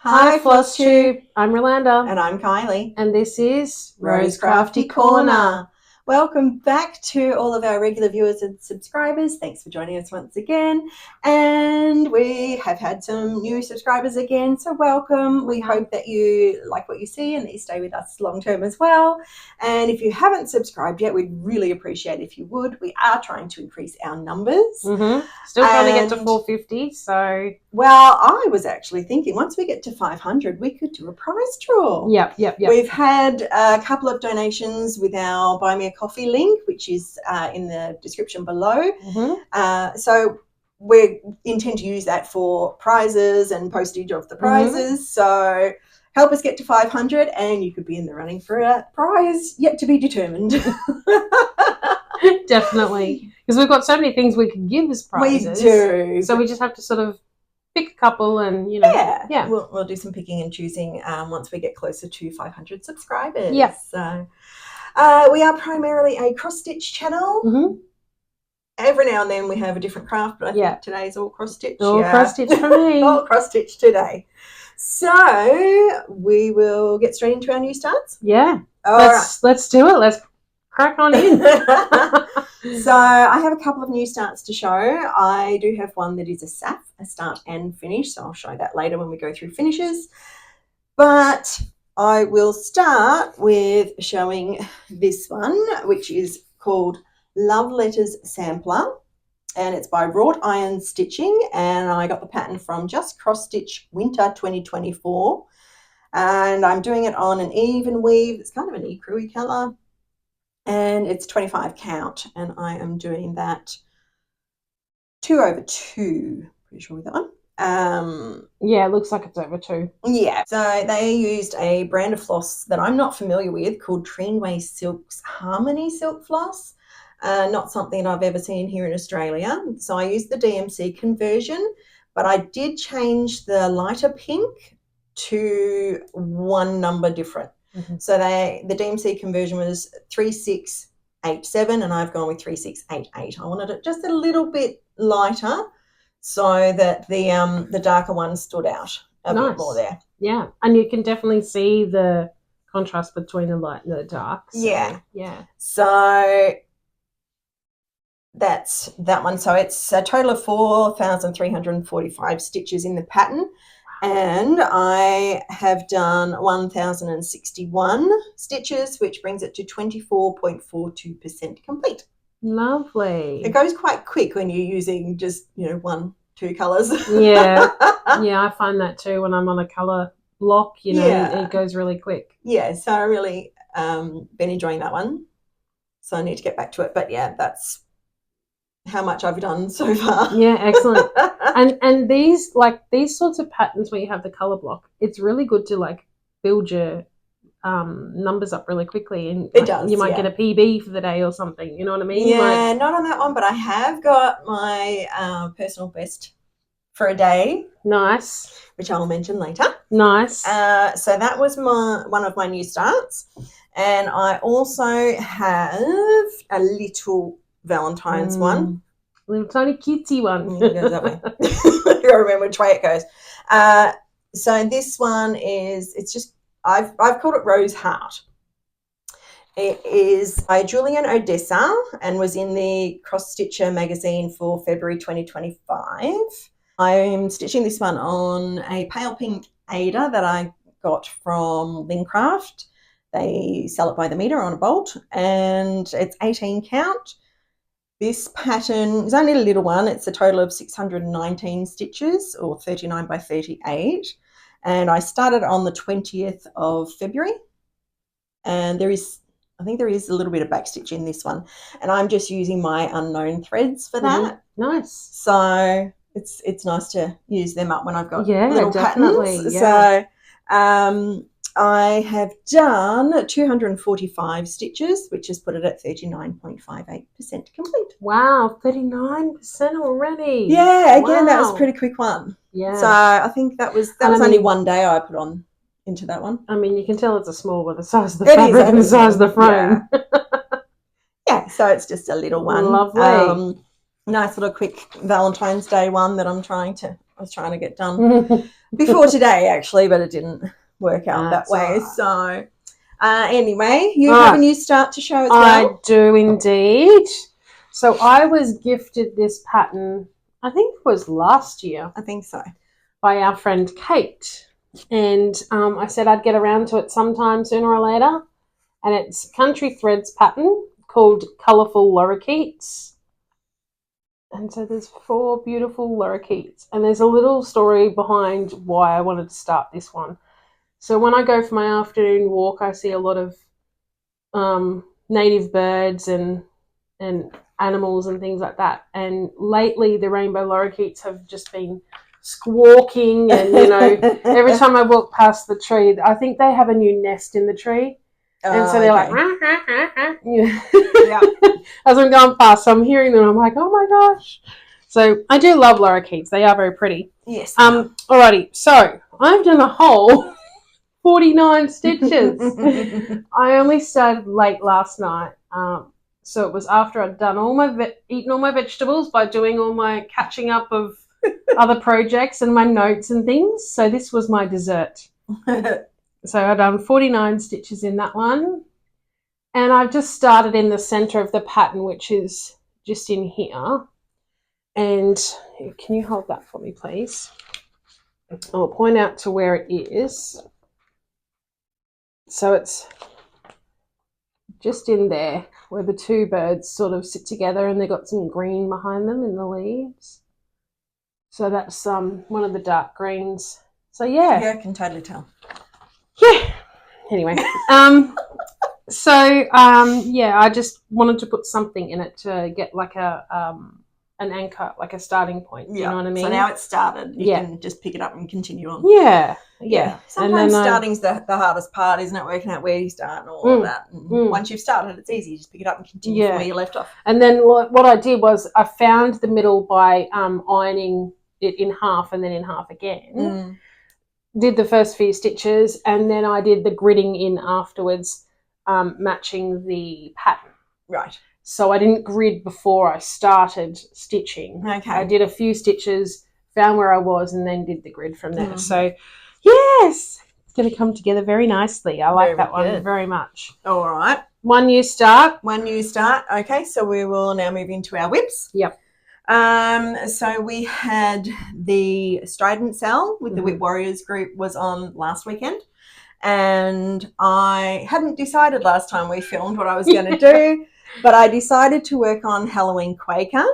Hi Flosstube, I'm Rolanda. And I'm Kylie. And this is Rose Crafty Corner. Welcome back to all of our regular viewers and subscribers. Thanks for joining us once again. And we have had some new subscribers again, so welcome. We hope that you like what you see and that you stay with us long term as well. And if you haven't subscribed yet, we'd really appreciate if you would. We are trying to increase our numbers. Still trying to get to 450, so... Well, I was actually thinking once we get to 500, we could do a prize draw. Yep. We've had a couple of donations with our Buy Me a Coffee link, which is in the description below. So we intend to use that for prizes and postage of the prizes. So help us get to 500 and you could be in the running for a prize yet to be determined. Definitely. Because we've got so many things we could give as prizes. We do. So we just have to sort of pick a couple and, you know. Yeah. We'll do some picking and choosing once we get closer to 500 subscribers. Yeah. So we are primarily a cross-stitch channel. Every now and then we have a different craft, but I think today's all cross-stitch. All cross-stitch for me. All cross-stitch today. So we will get straight into our new starts. Yeah. Let's do it. Let's crack on in. So I have a couple of new starts to show. I do have one that is a SAF, a start and finish, so I'll show that later when we go through finishes. But I will start with showing this one, which is called Love Letters Sampler, and it's by Wrought Iron Stitching, and I got the pattern from Just CrossStitch Winter 2024, and I'm doing it on an even weave. It's kind of an ecru-y colour. And it's 25 count, and I am doing that 2/2. Pretty sure with that one. Yeah, it looks like it's over 2. Yeah. So they used a brand of floss that I'm not familiar with called Treenway Silk's Harmony Silk Floss. Not something I've ever seen here in Australia. So I used the DMC conversion, but I did change the lighter pink to one number different. So the DMC conversion was 3687 and I've gone with 3688. I wanted it just a little bit lighter so that the darker one stood out a bit more there. Yeah, and you can definitely see the contrast between the light and the dark. So, yeah. So that's that one. So it's a total of 4,345 stitches in the pattern. And I have done 1,061 stitches, which brings it to 24.42% complete. Lovely. It goes quite quick when you're using just, 1-2 colours. Yeah, I find that too when I'm on a colour block, it goes really quick. Yeah, so I really been enjoying that one. So I need to get back to it. But yeah, that's how much I've done so far. Yeah, excellent. and these sorts of patterns where you have the color block, it's really good to build your numbers up really quickly, and it does. You might get a PB for the day or something. You know what I mean? Yeah, not on that one, but I have got my personal best for a day. Nice. Which I'll mention later. Nice. So that was one of my new starts, and I also have a little Valentine's one. Little tiny cutesy one. It goes that way. I gotta remember which way it goes. So this one it's just I've called it Rose Heart. It is by Julian Odessa and was in the CrossStitcher magazine for February 2025. I'm stitching this one on a pale pink Ada that I got from Lincraft. They sell it by the meter on a bolt, and it's 18 count. This pattern is only a little one. It's a total of 619 stitches, or 39 by 38. And I started on the 20th of February. And I think there is a little bit of backstitch in this one. And I'm just using my unknown threads for that. Nice. So it's nice to use them up when I've got little patterns. Yeah. So I have done 245 stitches, which has put it at 39.58% complete. Wow, 39% already. Yeah, again, that was a pretty quick one. Yeah. So I think that was only one day I put on into that one. I mean, you can tell it's a small one, the size of the fabric and the size of the frame. Yeah, so it's just a little one. Lovely. Nice little quick Valentine's Day one that I'm trying to I was trying to get done before today, actually, but it didn't work out that way. Right. So anyway, you have a new start to show as well? I do indeed. So I was gifted this pattern, I think it was last year. I think so. By our friend Kate. And I said I'd get around to it sometime sooner or later. And it's Country Threads pattern called Colourful Lorikeets. And so there's 4 beautiful lorikeets. And there's a little story behind why I wanted to start this one. So when I go for my afternoon walk, I see a lot of native birds and animals and things like that. And lately the rainbow lorikeets have just been squawking, and every time I walk past the tree, I think they have a new nest in the tree. And so they're like, rah, rah, rah, rah. Yeah. As I'm going past, so I'm hearing them. I'm like, oh my gosh. So I do love lorikeets. They are very pretty. Yes. Alrighty. So I've done a whole 49 stitches. I only started late last night. So it was after I'd done eaten all my vegetables by doing all my catching up of other projects and my notes and things. So this was my dessert. So I've done 49 stitches in that one. And I've just started in the center of the pattern, which is just in here. And can you hold that for me, please? I'll point out to where it is. So it's just in there where the 2 birds sort of sit together, and they've got some green behind them in the leaves. So that's one of the dark greens. So yeah, I can totally tell. Yeah. Anyway, I just wanted to put something in it to get like an anchor, like a starting point. You know what I mean? So now it's started. You can just pick it up and continue on. Yeah. Sometimes starting's the hardest part, isn't it? Working out where you start and all of that. And once you've started, it's easy. You just pick it up and continue from where you left off. And then what I did was I found the middle by ironing it in half and then in half again. Did the first few stitches, and then I did the gridding in afterwards, matching the pattern. Right. So I didn't grid before I started stitching. Okay. I did a few stitches, found where I was, and then did the grid from there. So, yes, it's going to come together very nicely. I like that one very much. All right. One new start. Okay, so we will now move into our whips. Yep. So we had the Strident Cell with the Whip Warriors group was on last weekend, and I hadn't decided last time we filmed what I was going to do, but I decided to work on Halloween Quaker.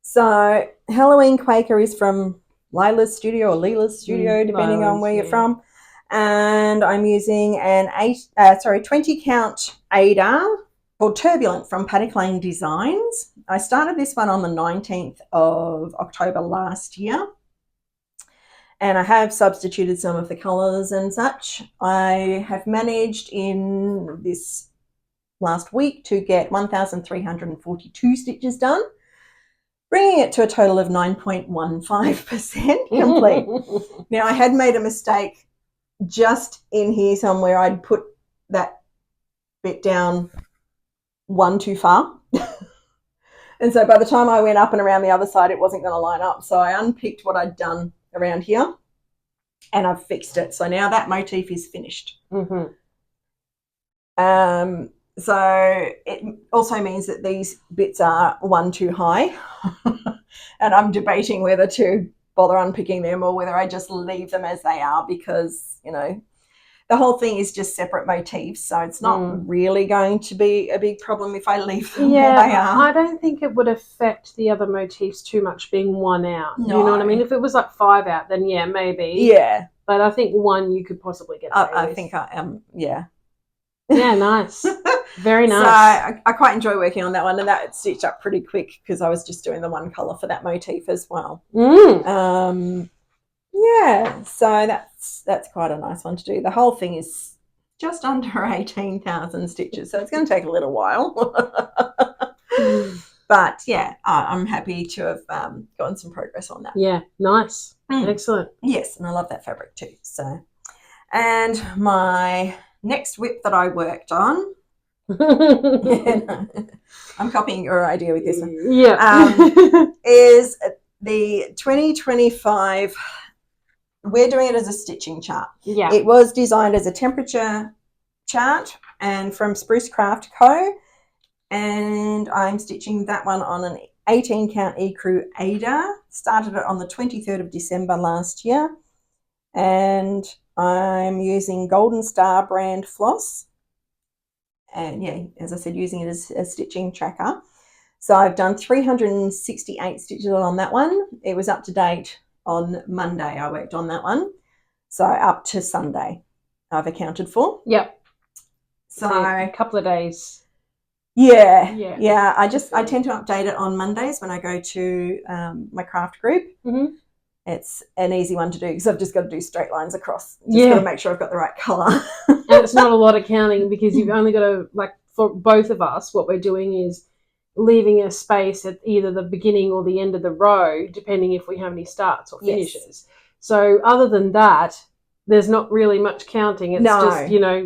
So Halloween Quaker is from Lila's studio or Leela's studio, depending on where you're from, and I'm using an 20 count Ada called Turbulent from Paddock Lane Designs. I started this one on the 19th of October last year, and I have substituted some of the colours and such. I have managed in this last week to get 1,342 stitches done, bringing it to a total of 9.15% complete. Now, I had made a mistake just in here somewhere. I'd put that bit down one too far. And so by the time I went up and around the other side, it wasn't going to line up. So I unpicked what I'd done around here, and I've fixed it. So now that motif is finished. So it also means that these bits are one too high. And I'm debating whether to bother unpicking them or whether I just leave them as they are, because, the whole thing is just separate motifs, so it's not really going to be a big problem if I leave them where they are. I don't think it would affect the other motifs too much being one out. No. You know what I mean? If it was like 5 out, then yeah, maybe. Yeah. But I think 1 you could possibly get away with. I think I am, yeah. Yeah, nice. Very nice. So I quite enjoy working on that one, and that stitched up pretty quick because I was just doing the one colour for that motif as well. Yeah, so that's quite a nice one to do. The whole thing is just under 18,000 stitches, so it's going to take a little while. But yeah, I'm happy to have gotten some progress on that. Yeah, nice. Excellent. Yes, and I love that fabric too. So, and my next whip that I worked on, I'm copying your idea with this one. Yeah, is the 2025, we're doing it as a stitching chart. Yeah. It was designed as a temperature chart and from Spruce Craft Co. And I'm stitching that one on an 18 count Ecru Ada. Started it on the 23rd of December last year. And I'm using Golden Star brand floss. And yeah, as I said, using it as a stitching tracker. So I've done 368 stitches on that one. It was up to date on Monday. I worked on that one. So up to Sunday I've accounted for. Yep. So a couple of days. Yeah. I tend to update it on Mondays when I go to my craft group. Mm-hmm. It's an easy one to do because I've just got to do straight lines across. Just got to make sure I've got the right colour. And it's not a lot of counting because you've only got to, like, for both of us, what we're doing is leaving a space at either the beginning or the end of the row, depending if we have any starts or finishes. Yes. So other than that, there's not really much counting. It's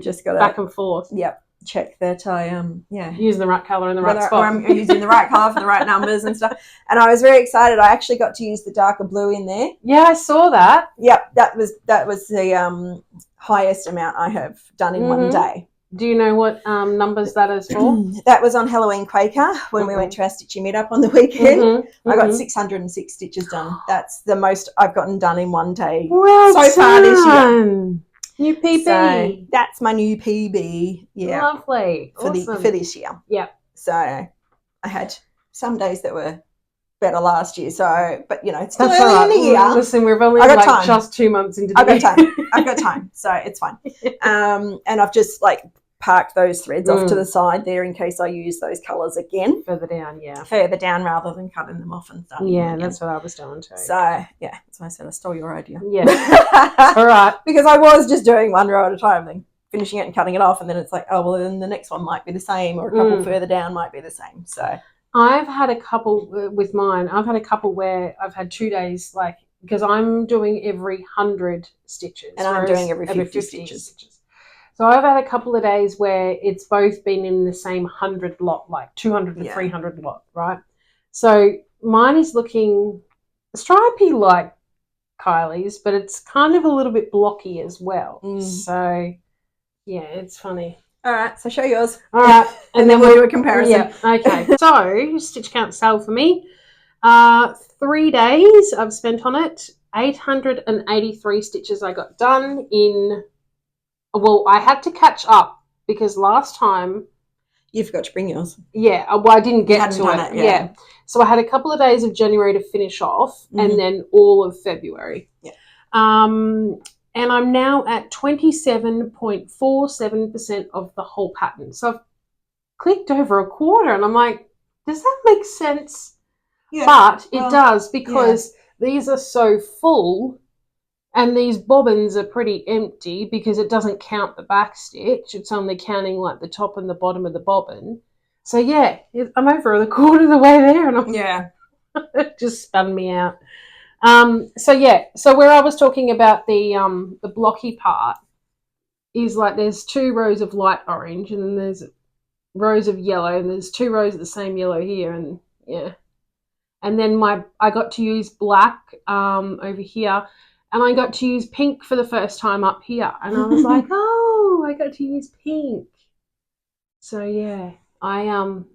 just got back and forth. Yep. Check that I using the right colour in the right spot. Or I'm using the right colour for the right numbers and stuff. And I was very excited. I actually got to use the darker blue in there. Yeah, I saw that. Yep, that was the highest amount I have done in one day. Do you know what numbers that is for? That was on Halloween Quaker when we went to our stitching meetup on the weekend. I got 606 stitches done. That's the most I've gotten done in one day so far this year. New PB. So that's my new PB. Yeah. Lovely. For this year. Yeah. So I had some days that were better last year. So, but it's still early in the year. Listen, we've only just 2 months into the year. I've got time. So it's fine. And I've just parked those threads off to the side there in case I use those colours again. Further down, yeah. Further down rather than cutting them off and starting them again. That's what I was doing too. So, yeah, that's why I said I stole your idea. Yeah. All right. Because I was just doing one row at a time, then finishing it and cutting it off, and then it's like, oh, well, then the next one might be the same, or a couple further down might be the same. So I've had a couple with mine. I've had a couple where I've had 2 days, because I'm doing every 100 stitches. And I'm doing every 50 stitches. So I've had a couple of days where it's both been in the same 100 lot, like 200 and 300 lot, right? So mine is looking stripy like Kylie's, but it's kind of a little bit blocky as well. So, yeah, it's funny. All right, so show yours. All right. and then we'll do a comparison. Yeah, okay. So, stitch count sale for me. 3 days I've spent on it. 883 stitches I got done in... Well, I had to catch up because last time... You forgot to bring yours. Yeah, well, I didn't get to it. Yeah. So I had a couple of days of January to finish off and then all of February. Yeah. And I'm now at 27.47% of the whole pattern. So I've clicked over a quarter and I'm like, does that make sense? Yeah. But it does because these are so full. And these bobbins are pretty empty because it doesn't count the back stitch. It's only counting the top and the bottom of the bobbin. So yeah, I'm over a quarter of the way there, and it just spun me out. So where I was talking about the blocky part is there's 2 rows of light orange, and then there's rows of yellow, and there's 2 rows of the same yellow here, and and then I got to use black over here. And I got to use pink for the first time up here. And I was like, oh, I got to use pink. So, yeah, I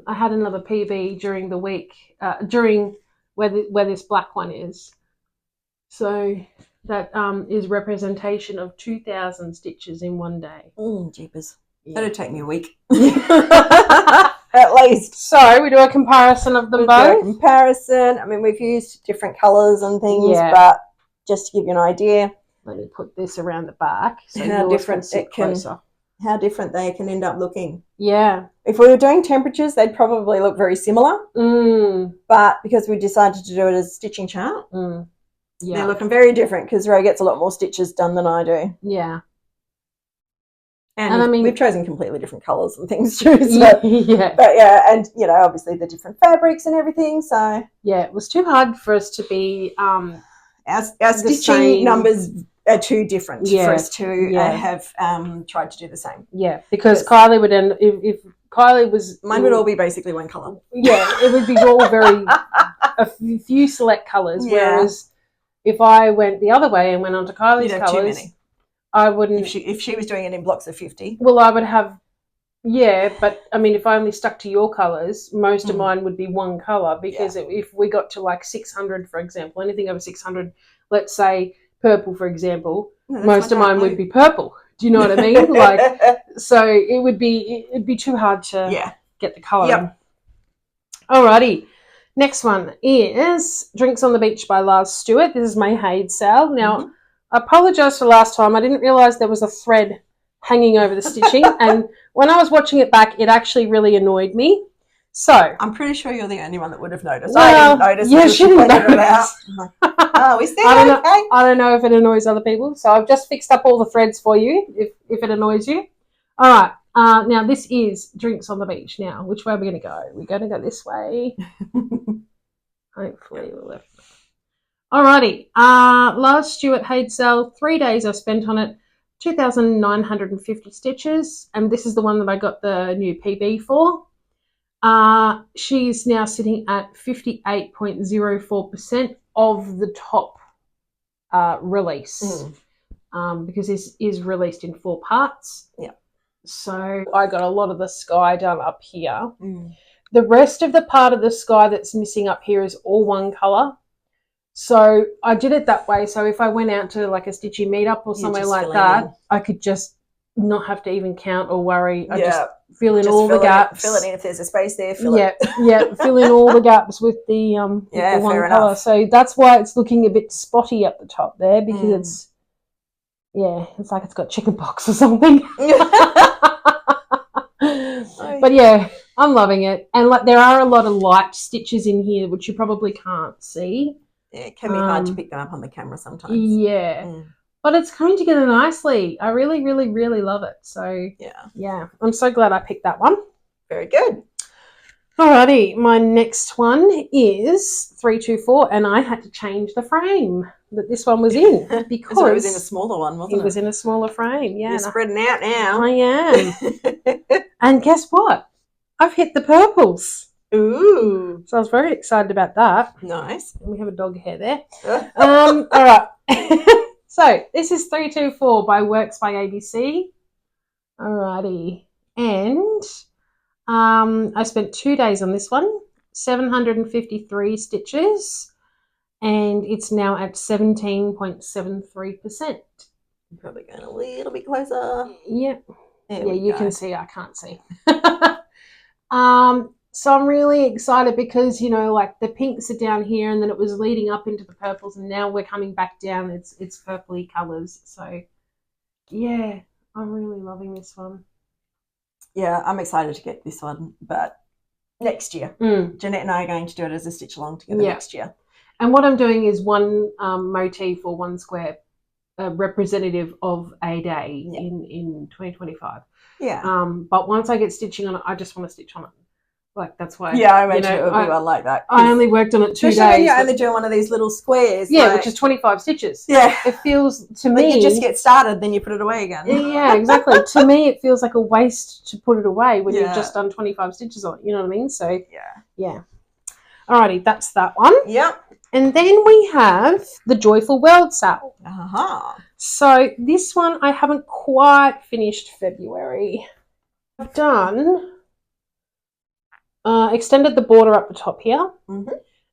had another PB during the week, during where this black one is. So that is representation of 2,000 stitches in one day. Oh, jeepers. Yeah. That'd take me a week. At least. So we do a comparison of them both. Do a comparison. I mean, we've used different colours and things, but... Just to give you an idea. Let me put this around the back so how different how different they can end up looking. Yeah. If we were doing temperatures, they'd probably look very similar. But because we decided to do it as a stitching chart, they're looking very different because Ro gets a lot more stitches done than I do. Yeah. And I mean, we've chosen completely different colours and things too. So, But and obviously the different fabrics and everything. So it was too hard for us to be our stitching numbers are too different for us to have tried to do the same. Yeah, because Kylie would if Kylie was... Mine would all be basically one colour. Yeah, it would be all very... a few select colours, whereas if I went the other way and went on to Kylie's colours, I wouldn't... If she was doing it in blocks of 50. Well, I would have... Yeah, but, I mean, if I only stuck to your colours, most of mine would be one colour, because if we got to, like, 600, for example, anything over 600, let's say purple, for example, most of mine would be purple. Do you know what I mean? Like, so it'd be too hard to get the colour in. Alrighty. Next one is Drinks on the Beach by Lars Stewart. This is my Haid sale. Now, I apologise for last time. I didn't realise there was a thread hanging over the stitching, and when I was watching it back, it actually really annoyed me. So I'm pretty sure you're the only one that would have noticed. Well, I didn't notice. Yeah, she didn't notice. It out. Like, oh, is that okay? I don't know if it annoys other people, so I've just fixed up all the threads for you if it annoys you. All right. Now, this is Drinks on the Beach. Now, which way are we going to go? We're going to go this way. Hopefully we're left. Alrighty. Lars Stewart Haid sale. 3 days I spent on it. 2,950 stitches. And this is the one that I got the new PB for. She's now sitting at 58.04% of the top release. Because this is released in 4 parts. Yeah. So I got a lot of the sky done up here. The rest of the part of the sky that's missing up here is all one colour. So I did it that way. So if I went out to like a stitchy meetup or somewhere like that, I could just not have to even count or worry. I just fill in all the gaps. Fill it in if there's a space there. Fill in all the gaps with the one colour. So that's why it's looking a bit spotty up the top there, because it's like it's got chicken pox or something. But yeah, I'm loving it. And like there are a lot of light stitches in here which you probably can't see. Yeah, it can be hard to pick them up on the camera sometimes. Yeah. But it's coming together nicely. I really, really, really love it. So yeah, I'm so glad I picked that one. Very good. Alrighty, my next one is 324, and I had to change the frame that this one was in because it was in a smaller one, wasn't it? It was in a smaller frame, yeah. You're spreading out now. I am. And guess what? I've hit the purples. Ooh. So I was very excited about that. Nice. And we have a dog hair there. All right. So this is 324 by Works by ABC. Alrighty. And I spent 2 days on this one, 753 stitches, and it's now at 17.73%. I'm probably going a little bit closer. Yep. Yeah, you can see, I can't see. So I'm really excited because, you know, like the pinks are down here and then it was leading up into the purples and now we're coming back down. It's purpley colours. So, yeah, I'm really loving this one. Yeah, I'm excited to get this one, but next year. Jeanette and I are going to do it as a stitch along together next year. And what I'm doing is one motif or one square representative of a day in 2025. Yeah. But once I get stitching on it, I just want to stitch on it. Like, that's why. Yeah, I imagine it would be one like that. I only worked on it 2 days. Especially when you're only doing one of these little squares. Yeah, which is 25 stitches. Yeah. It feels, to me. You just get started, then you put it away again. Yeah, exactly. To me, it feels like a waste to put it away when you've just done 25 stitches on it. You know what I mean? So, yeah. Alrighty, that's that one. Yep. And then we have the Joyful World sale. So this one, I haven't quite finished February. I've done... extended the border up the top here,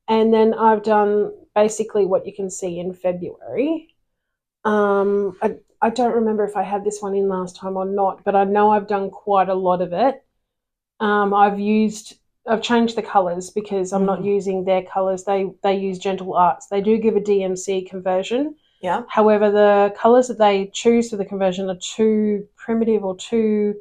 and then I've done basically what you can see in February. I don't remember if I had this one in last time or not, but I know I've done quite a lot of it. I've changed the colours because I'm not using their colours. They use Gentle Arts. They do give a DMC conversion. Yeah. However, the colours that they choose for the conversion are too primitive or too...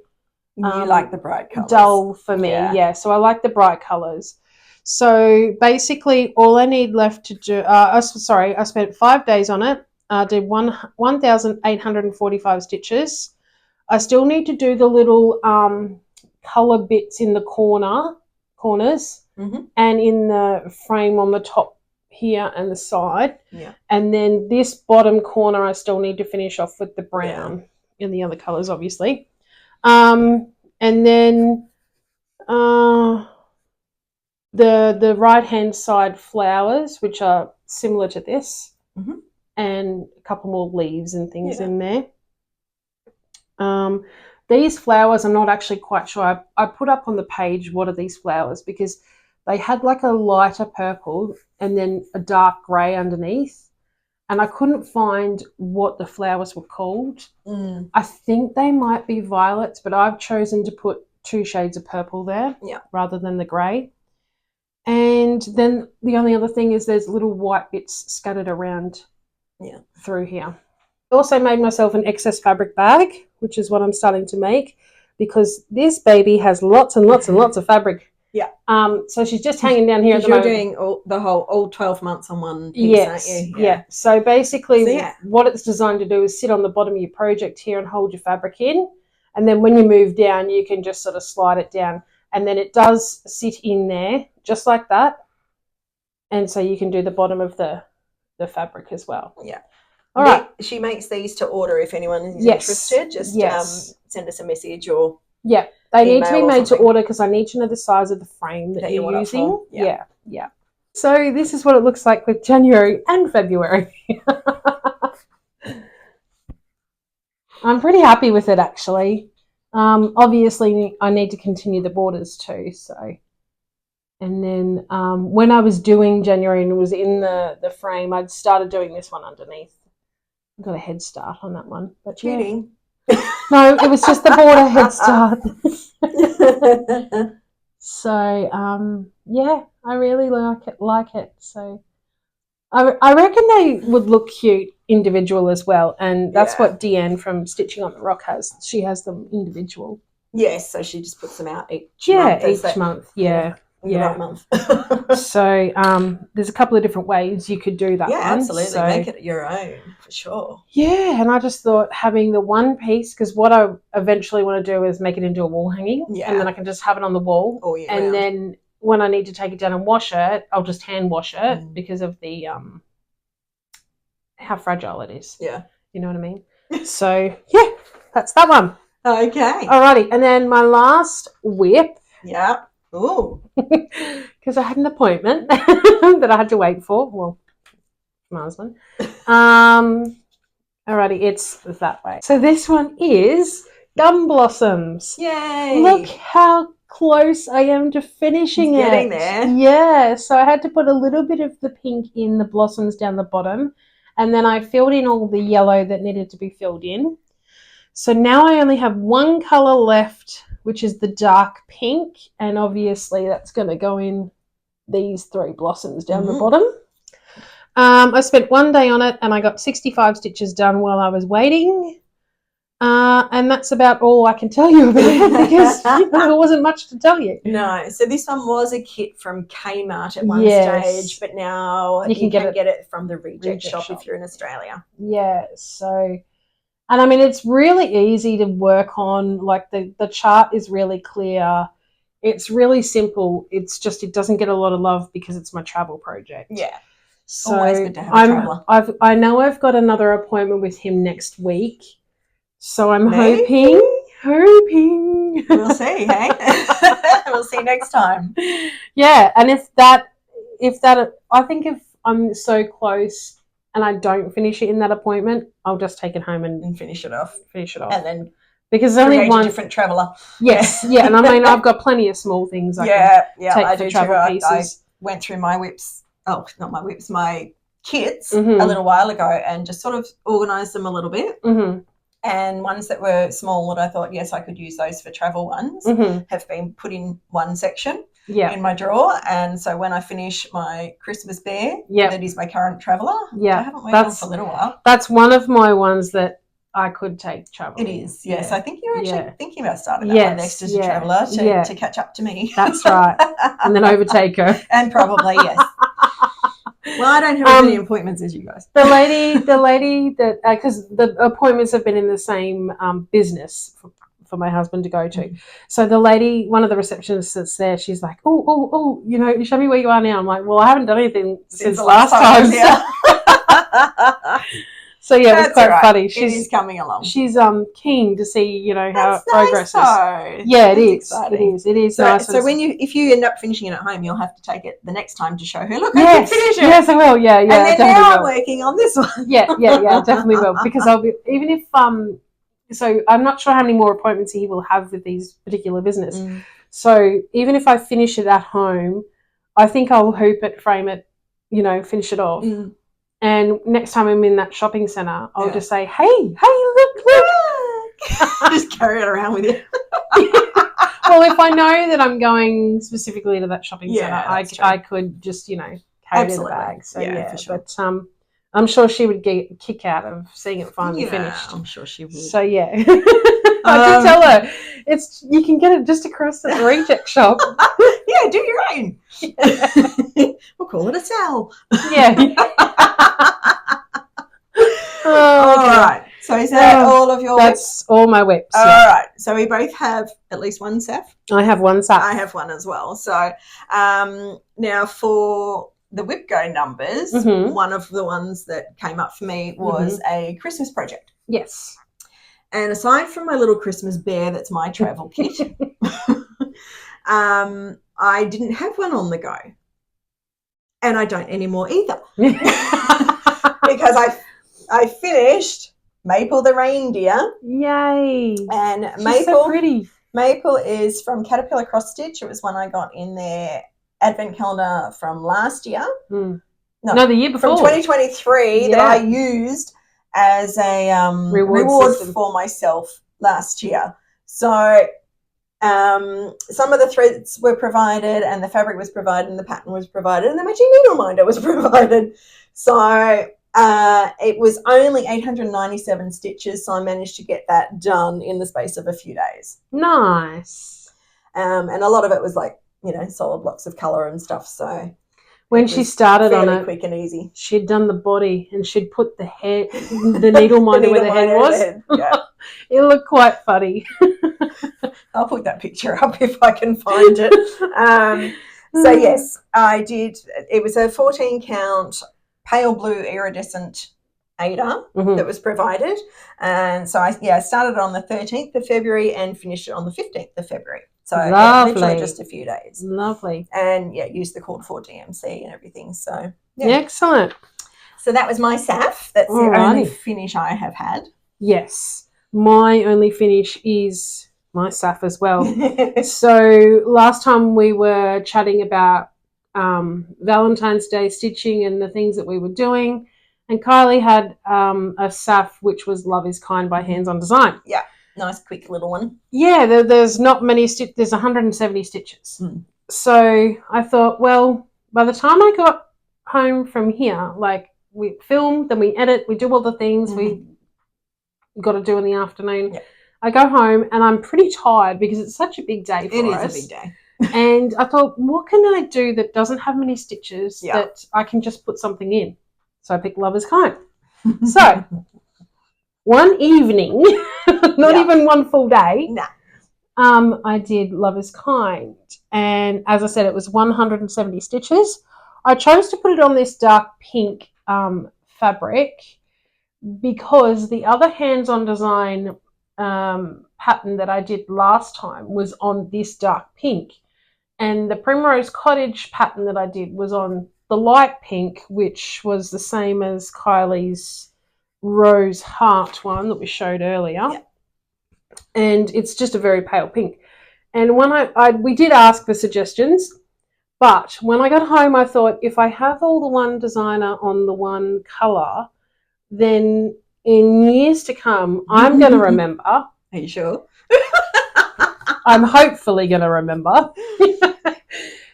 You like the bright colours. Dull for me, so I like the bright colours. So basically all I need left to do, I spent 5 days on it. I did 1,845 stitches. I still need to do the little colour bits in the corners and in the frame on the top here and the side. Yeah. And then this bottom corner I still need to finish off with the brown in the other colours, obviously. And then The right hand side flowers, which are similar to this, and a couple more leaves and things in there. These flowers, I'm not actually quite sure. I put up on the page what are these flowers, because they had like a lighter purple and then a dark grey underneath, and I couldn't find what the flowers were called. I think they might be violets, but I've chosen to put 2 shades of purple there rather than the grey. And then the only other thing is there's little white bits scattered around through here. I also made myself an excess fabric bag, which is what I'm starting to make, because this baby has lots and lots and lots of fabric. So she's just hanging down here at the moment. You're doing all 12 months on one piece, aren't you? Yeah. So basically what it's designed to do is sit on the bottom of your project here and hold your fabric in. And then when you move down, you can just sort of slide it down. And then it does sit in there just like that. And so you can do the bottom of the fabric as well. Yeah. All right. She makes these to order if anyone is interested. Just send us a message or they need to be made to order, because I need to know the size of the frame that you're using. Yeah. So this is what it looks like with January and February. I'm pretty happy with it, actually. Obviously, I need to continue the borders too. So, and then when I was doing January and it was in the frame, I'd started doing this one underneath. I got a head start on that one, but cheating. No, it was just the border head start. So, I really like it. So, I reckon they would look cute individual as well, and that's what Deanne from Stitching on the Rock has. She has them individual. Yes, so she just puts them out each month. Month. So there's a couple of different ways you could do that. Yeah, absolutely. So, make it your own for sure. Yeah, and I just thought having the one piece, because what I eventually want to do is make it into a wall hanging, and then I can just have it on the wall. And then when I need to take it down and wash it, I'll just hand wash it because of the how fragile it is. Yeah, you know what I mean. So that's that one. Okay. Alrighty, and then my last whip. Yeah. Ooh. Because I had an appointment that I had to wait for. Well, my husband. Alrighty, it's that way. So this one is Gum Blossoms. Yay! Look how close I am to finishing it. Getting there. Yeah, so I had to put a little bit of the pink in the blossoms down the bottom, and then I filled in all the yellow that needed to be filled in. So now I only have one colour left, which is the dark pink, and obviously that's going to go in these 3 blossoms down the bottom. I spent 1 day on it, and I got 65 stitches done while I was waiting, and that's about all I can tell you about it, because there wasn't much to tell you. No, so this one was a kit from Kmart at one stage, but now you can get it from the reject shop if you're in Australia. Yeah, so... And I mean, it's really easy to work on. Like the chart is really clear. It's really simple. It's just, it doesn't get a lot of love because it's my travel project. Yeah. So always good to have a traveller. I know I've got another appointment with him next week. So I'm hoping. We'll see, hey? We'll see next time. Yeah. And if that, I think if I'm so close and I don't finish it in that appointment, I'll just take it home and finish it off. And then because there's only one different traveller. Yes, yeah, and I mean I've got plenty of small things I can take for travel pieces. I went through my whips. Oh, not my whips, my kits a little while ago, and just sort of organised them a little bit. And ones that were small that I thought, yes, I could use those for travel ones, have been put in one section. In my drawer, and so when I finish my Christmas bear, that is my current traveller. I haven't worked on for a little while. That's one of my ones that I could take travel. It is, yes. I think you're actually thinking about starting that one next as a traveller to catch up to me. That's right, and then overtake her. And probably yes. Well, I don't have as many appointments as you guys. The lady that because the appointments have been in the same business for my husband to go to. So the lady, one of the receptionists that's there, she's like, oh, you know, show me where you are now. I'm like, well, I haven't done anything since last time. So yeah, it was That's quite all right. funny. It is coming along. She's keen to see, you know, how That's it progresses. nice, though. Yeah, That's it is. exciting. It is So, nice. so if you end up finishing it at home, you'll have to take it the next time to show her. Look, yes, I can finish it. Yes, I will. Yeah, And then now I'm will. working on this one. Yeah, definitely will. Because I'll be, even if so I'm not sure how many more appointments he will have with these particular business. So even if I finish it at home, I think I'll hoop it, frame it, you know, finish it off. And next time I'm in that shopping centre, I'll just say, hey, look. Just carry it around with you. Well, if I know that I'm going specifically to that shopping centre, I could just, you know, carry it in the bag. So, for sure. But I'm sure she would get a kick out of seeing it finally finished. I'm sure she would. So, yeah. I did tell her, you can get it just across the reject shop. Yeah, do your own. We'll call it a sell. Yeah. All right. So is that all of your whips? That's all my whips. All right. So we both have at least one SAF. I have one SAF. I have one as well. So now for the whip go numbers, one of the ones that came up for me was a Christmas project. Yes. And aside from my little Christmas bear that's my travel kit, I didn't have one on the go. And I don't anymore either. Because I finished Maple the reindeer. Yay. And She's so pretty. Maple is from Caterpillar CrossStitch. It was one I got in their advent calendar from last year. No, the year before. From 2023 that I used as a reward for myself last year. So some of the threads were provided and the fabric was provided and the pattern was provided and the matching needle minder was provided. So it was only 897 stitches, so I managed to get that done in the space of a few days. Nice. And a lot of it was like, you know, solid blocks of colour and stuff. So when she started on it, quick and easy. She'd done the body and she'd put the head, the needle minder where the head was. Yeah. It looked quite funny. I'll put that picture up if I can find it. So yes, I did. It was a 14 count pale blue iridescent Ada that was provided. And so I started on the 13th of February and finished it on the 15th of February. So literally just a few days. Lovely. And used the cord for DMC and everything. So excellent. So that was my SAF. That's the only finish I have had. Yes. My only finish is my SAF as well. So last time we were chatting about Valentine's Day stitching and the things that we were doing, and Kylie had a SAF which was Love is Kind by Hands on Design. Yeah. Nice quick little one. Yeah, there's not many there's 170 stitches. So I thought, well, by the time I got home from here, like we film, then we edit, we do all the things we got to do in the afternoon. I go home and I'm pretty tired because it's such a big day for us. It is a big day. And I thought, what can I do that doesn't have many stitches that I can just put something in? So I picked Love is Kind. So one evening, not even one full day, I did Love is Kind. And as I said, it was 170 stitches. I chose to put it on this dark pink fabric because the other Hands on Design pattern that I did last time was on this dark pink. And the Primrose Cottage pattern that I did was on the light pink, which was the same as Kylie's Rose Heart one that we showed earlier. And it's just a very pale pink. And when we did ask for suggestions, but when I got home, I thought if I have all the one designer on the one colour, then in years to come, I'm going to remember. Are you sure? I'm hopefully going to remember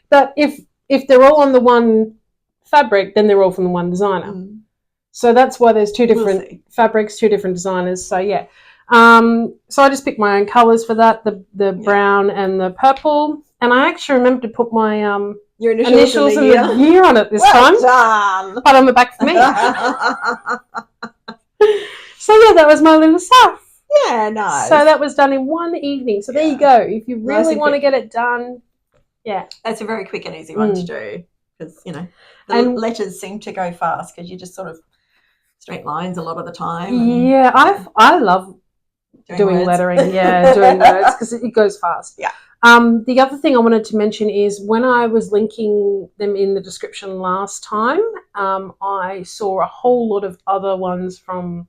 that if they're all on the one fabric, then they're all from the one designer. So that's why there's two different fabrics, two different designers. So yeah. So I just picked my own colours for that, the brown and the purple. And I actually remembered to put my your initials and the year on it this time. Done. But on the back for me. So yeah, that was my little SAF. Yeah, nice. So that was done in one evening. So there you go. If you really want to get it done, that's a very quick and easy one to do because, you know, the letters seem to go fast because you just sort of straight lines a lot of the time. Yeah, I love doing lettering. Yeah, doing words because it goes fast. Yeah. The other thing I wanted to mention is when I was linking them in the description last time, I saw a whole lot of other ones from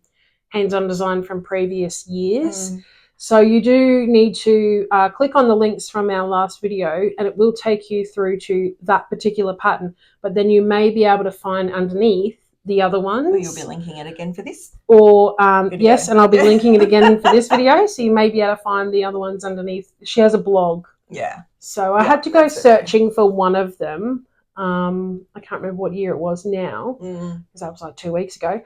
hands-on design from previous years. So you do need to click on the links from our last video and it will take you through to that particular pattern. But then you may be able to find underneath the other ones. Well, you'll be linking it again for this. Or, yes, and I'll be linking it again for this video. So you may be able to find the other ones underneath. She has a blog. Yeah. So I had to go searching for one of them. I can't remember what year it was now because that was like 2 weeks ago.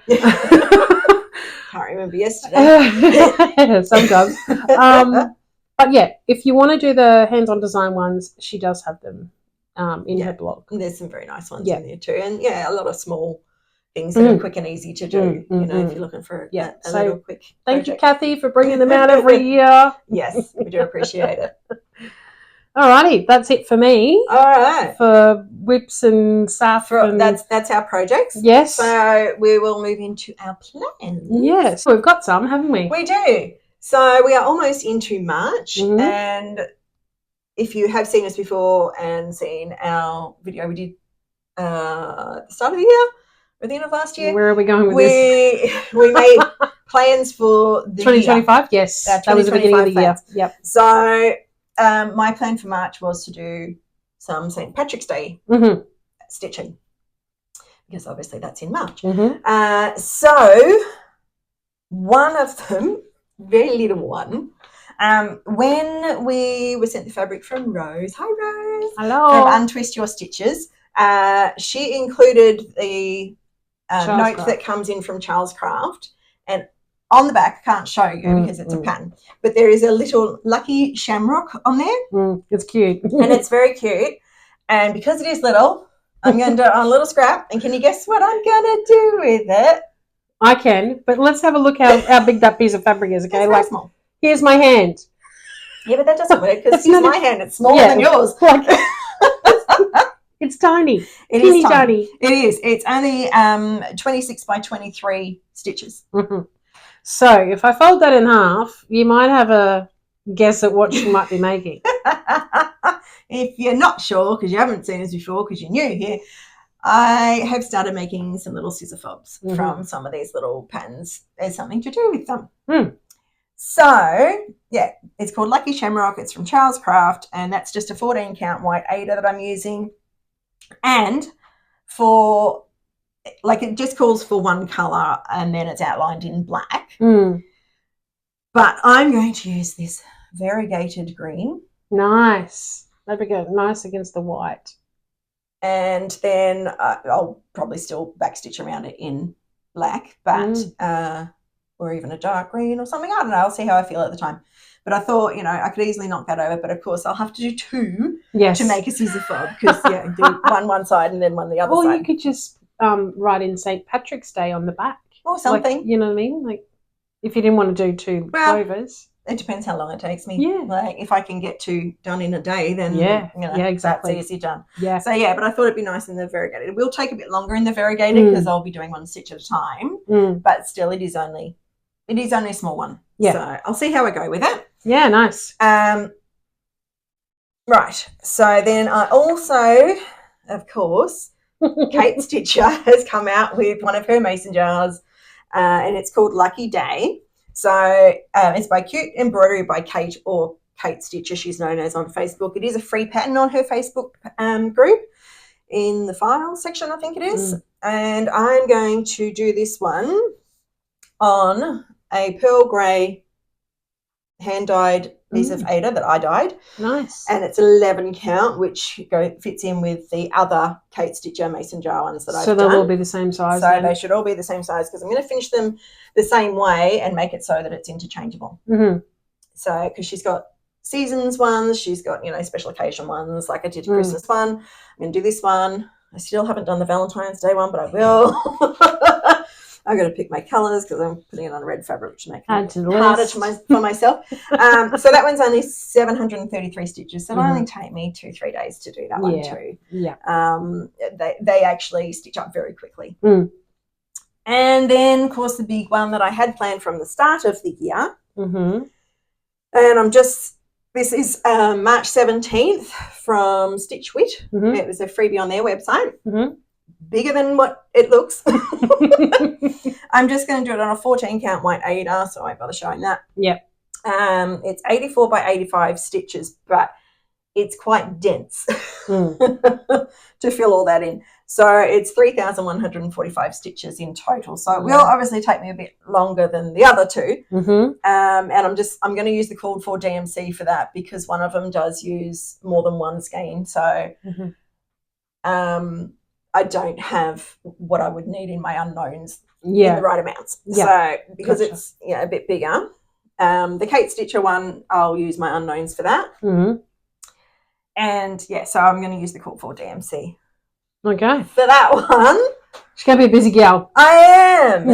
Can't remember yesterday. Sometimes. But yeah, if you want to do the hands-on design ones, she does have them in her blog. There's some very nice ones in there too. And yeah, a lot of small things that are quick and easy to do, you know, if you're looking for a little quick Thank you, Kathy, for bringing them out every year. Yes, we do appreciate it. Alrighty, that's it for me. All right. For whips and stuff. That's our projects. Yes. So we will move into our plans. Yes. We've got some, haven't we? We do. So we are almost into March, and if you have seen us before and seen our video we did at the start of the year, at the end of last year. Where are we going with this? We made plans for the 2025, yes. That was the beginning of the year. Yep. So my plan for March was to do some St. Patrick's Day stitching because obviously that's in March. So one of them, very little one, when we were sent the fabric from Rose, hi Rose, hello, from Untwist Your Stitches, she included the note that comes in from Charles Craft, and on the back, I can't show you because it's a pattern, but there is a little lucky shamrock on there. It's cute. And it's very cute. And because it is little, I'm going to do it on a little scrap. And can you guess what I'm going to do with it? I can, but let's have a look how big that piece of fabric is, okay? It's very small. Here's my hand. Yeah, but that doesn't work because here's my hand. It's smaller than yours. It's tiny. It is tiny. It is. It's only 26 by 23 stitches. So if I fold that in half, you might have a guess at what she might be making. If you're not sure, because you haven't seen us before, because you're new here, I have started making some little scissor fobs from some of these little patterns. There's something to do with them. So, yeah, it's called Lucky Shamrock. It's from Charles Craft, and that's just a 14 count white Ada that I'm using. And for, like, it just calls for one colour and then it's outlined in black. But I'm going to use this variegated green. Nice. That'd be good. Nice against the white. And then I'll probably still backstitch around it in black, but or even a dark green or something. I don't know. I'll see how I feel at the time. But I thought, you know, I could easily knock that over. But, of course, I'll have to do two to make a scissor fob because, yeah, do one side and then one the other side. Or you could just write in St. Patrick's Day on the back. Or something. Like, you know what I mean? Like, if you didn't want to do two clovers. It depends how long it takes me. Yeah. Like, if I can get two done in a day, then, you know, exactly. That's easy done. Yeah. So, yeah, but I thought it'd be nice in the variegated. It will take a bit longer in the variegated because I'll be doing one stitch at a time. But still, it is only a small one. Yeah. So, I'll see how I go with it. Yeah, nice. Right. So, then I also, of course, Kate Stitcher has come out with one of her mason jars, and it's called Lucky Day. So it's by Cute Embroidery by Kate, or Kate Stitcher, she's known as on Facebook. It is a free pattern on her Facebook group in the files section, I think it is. And I'm going to do this one on a pearl grey hand-dyed piece of Ada that I dyed. Nice. And it's 11 count, which fits in with the other Kate Stitcher mason jar ones that I've done. So they'll all be the same size. So they should all be the same size because I'm going to finish them the same way and make it so that it's interchangeable. So because she's got seasons ones, she's got, you know, special occasion ones, like I did a Christmas one. I'm going to do this one. I still haven't done the Valentine's Day one, but I will. I've got to pick my colours because I'm putting it on red fabric, which makes it harder for myself. So that one's only 733 stitches. So it'll only take me 2-3 days to do that one too. Yeah. They actually stitch up very quickly. And then, of course, the big one that I had planned from the start of the year. Mm-hmm. And this is March 17th from Stitch Wit. Mm-hmm. It was a freebie on their website. Mm-hmm. Bigger than what it looks. I'm just going to do it on a 14 count white Ada, so I won't bother showing that. Yep. It's 84 by 85 stitches, but it's quite dense to fill all that in. So it's 3,145 stitches in total. So it will obviously take me a bit longer than the other two. Mm-hmm. And I'm going to use the called for DMC for that because one of them does use more than one skein. So I don't have what I would need in my unknowns in the right amounts. So because it's a bit bigger. The Kate Stitcher one, I'll use my unknowns for that. Mm-hmm. And so I'm going to use the call for DMC. Okay. For that one. She's going to be a busy gal. I am.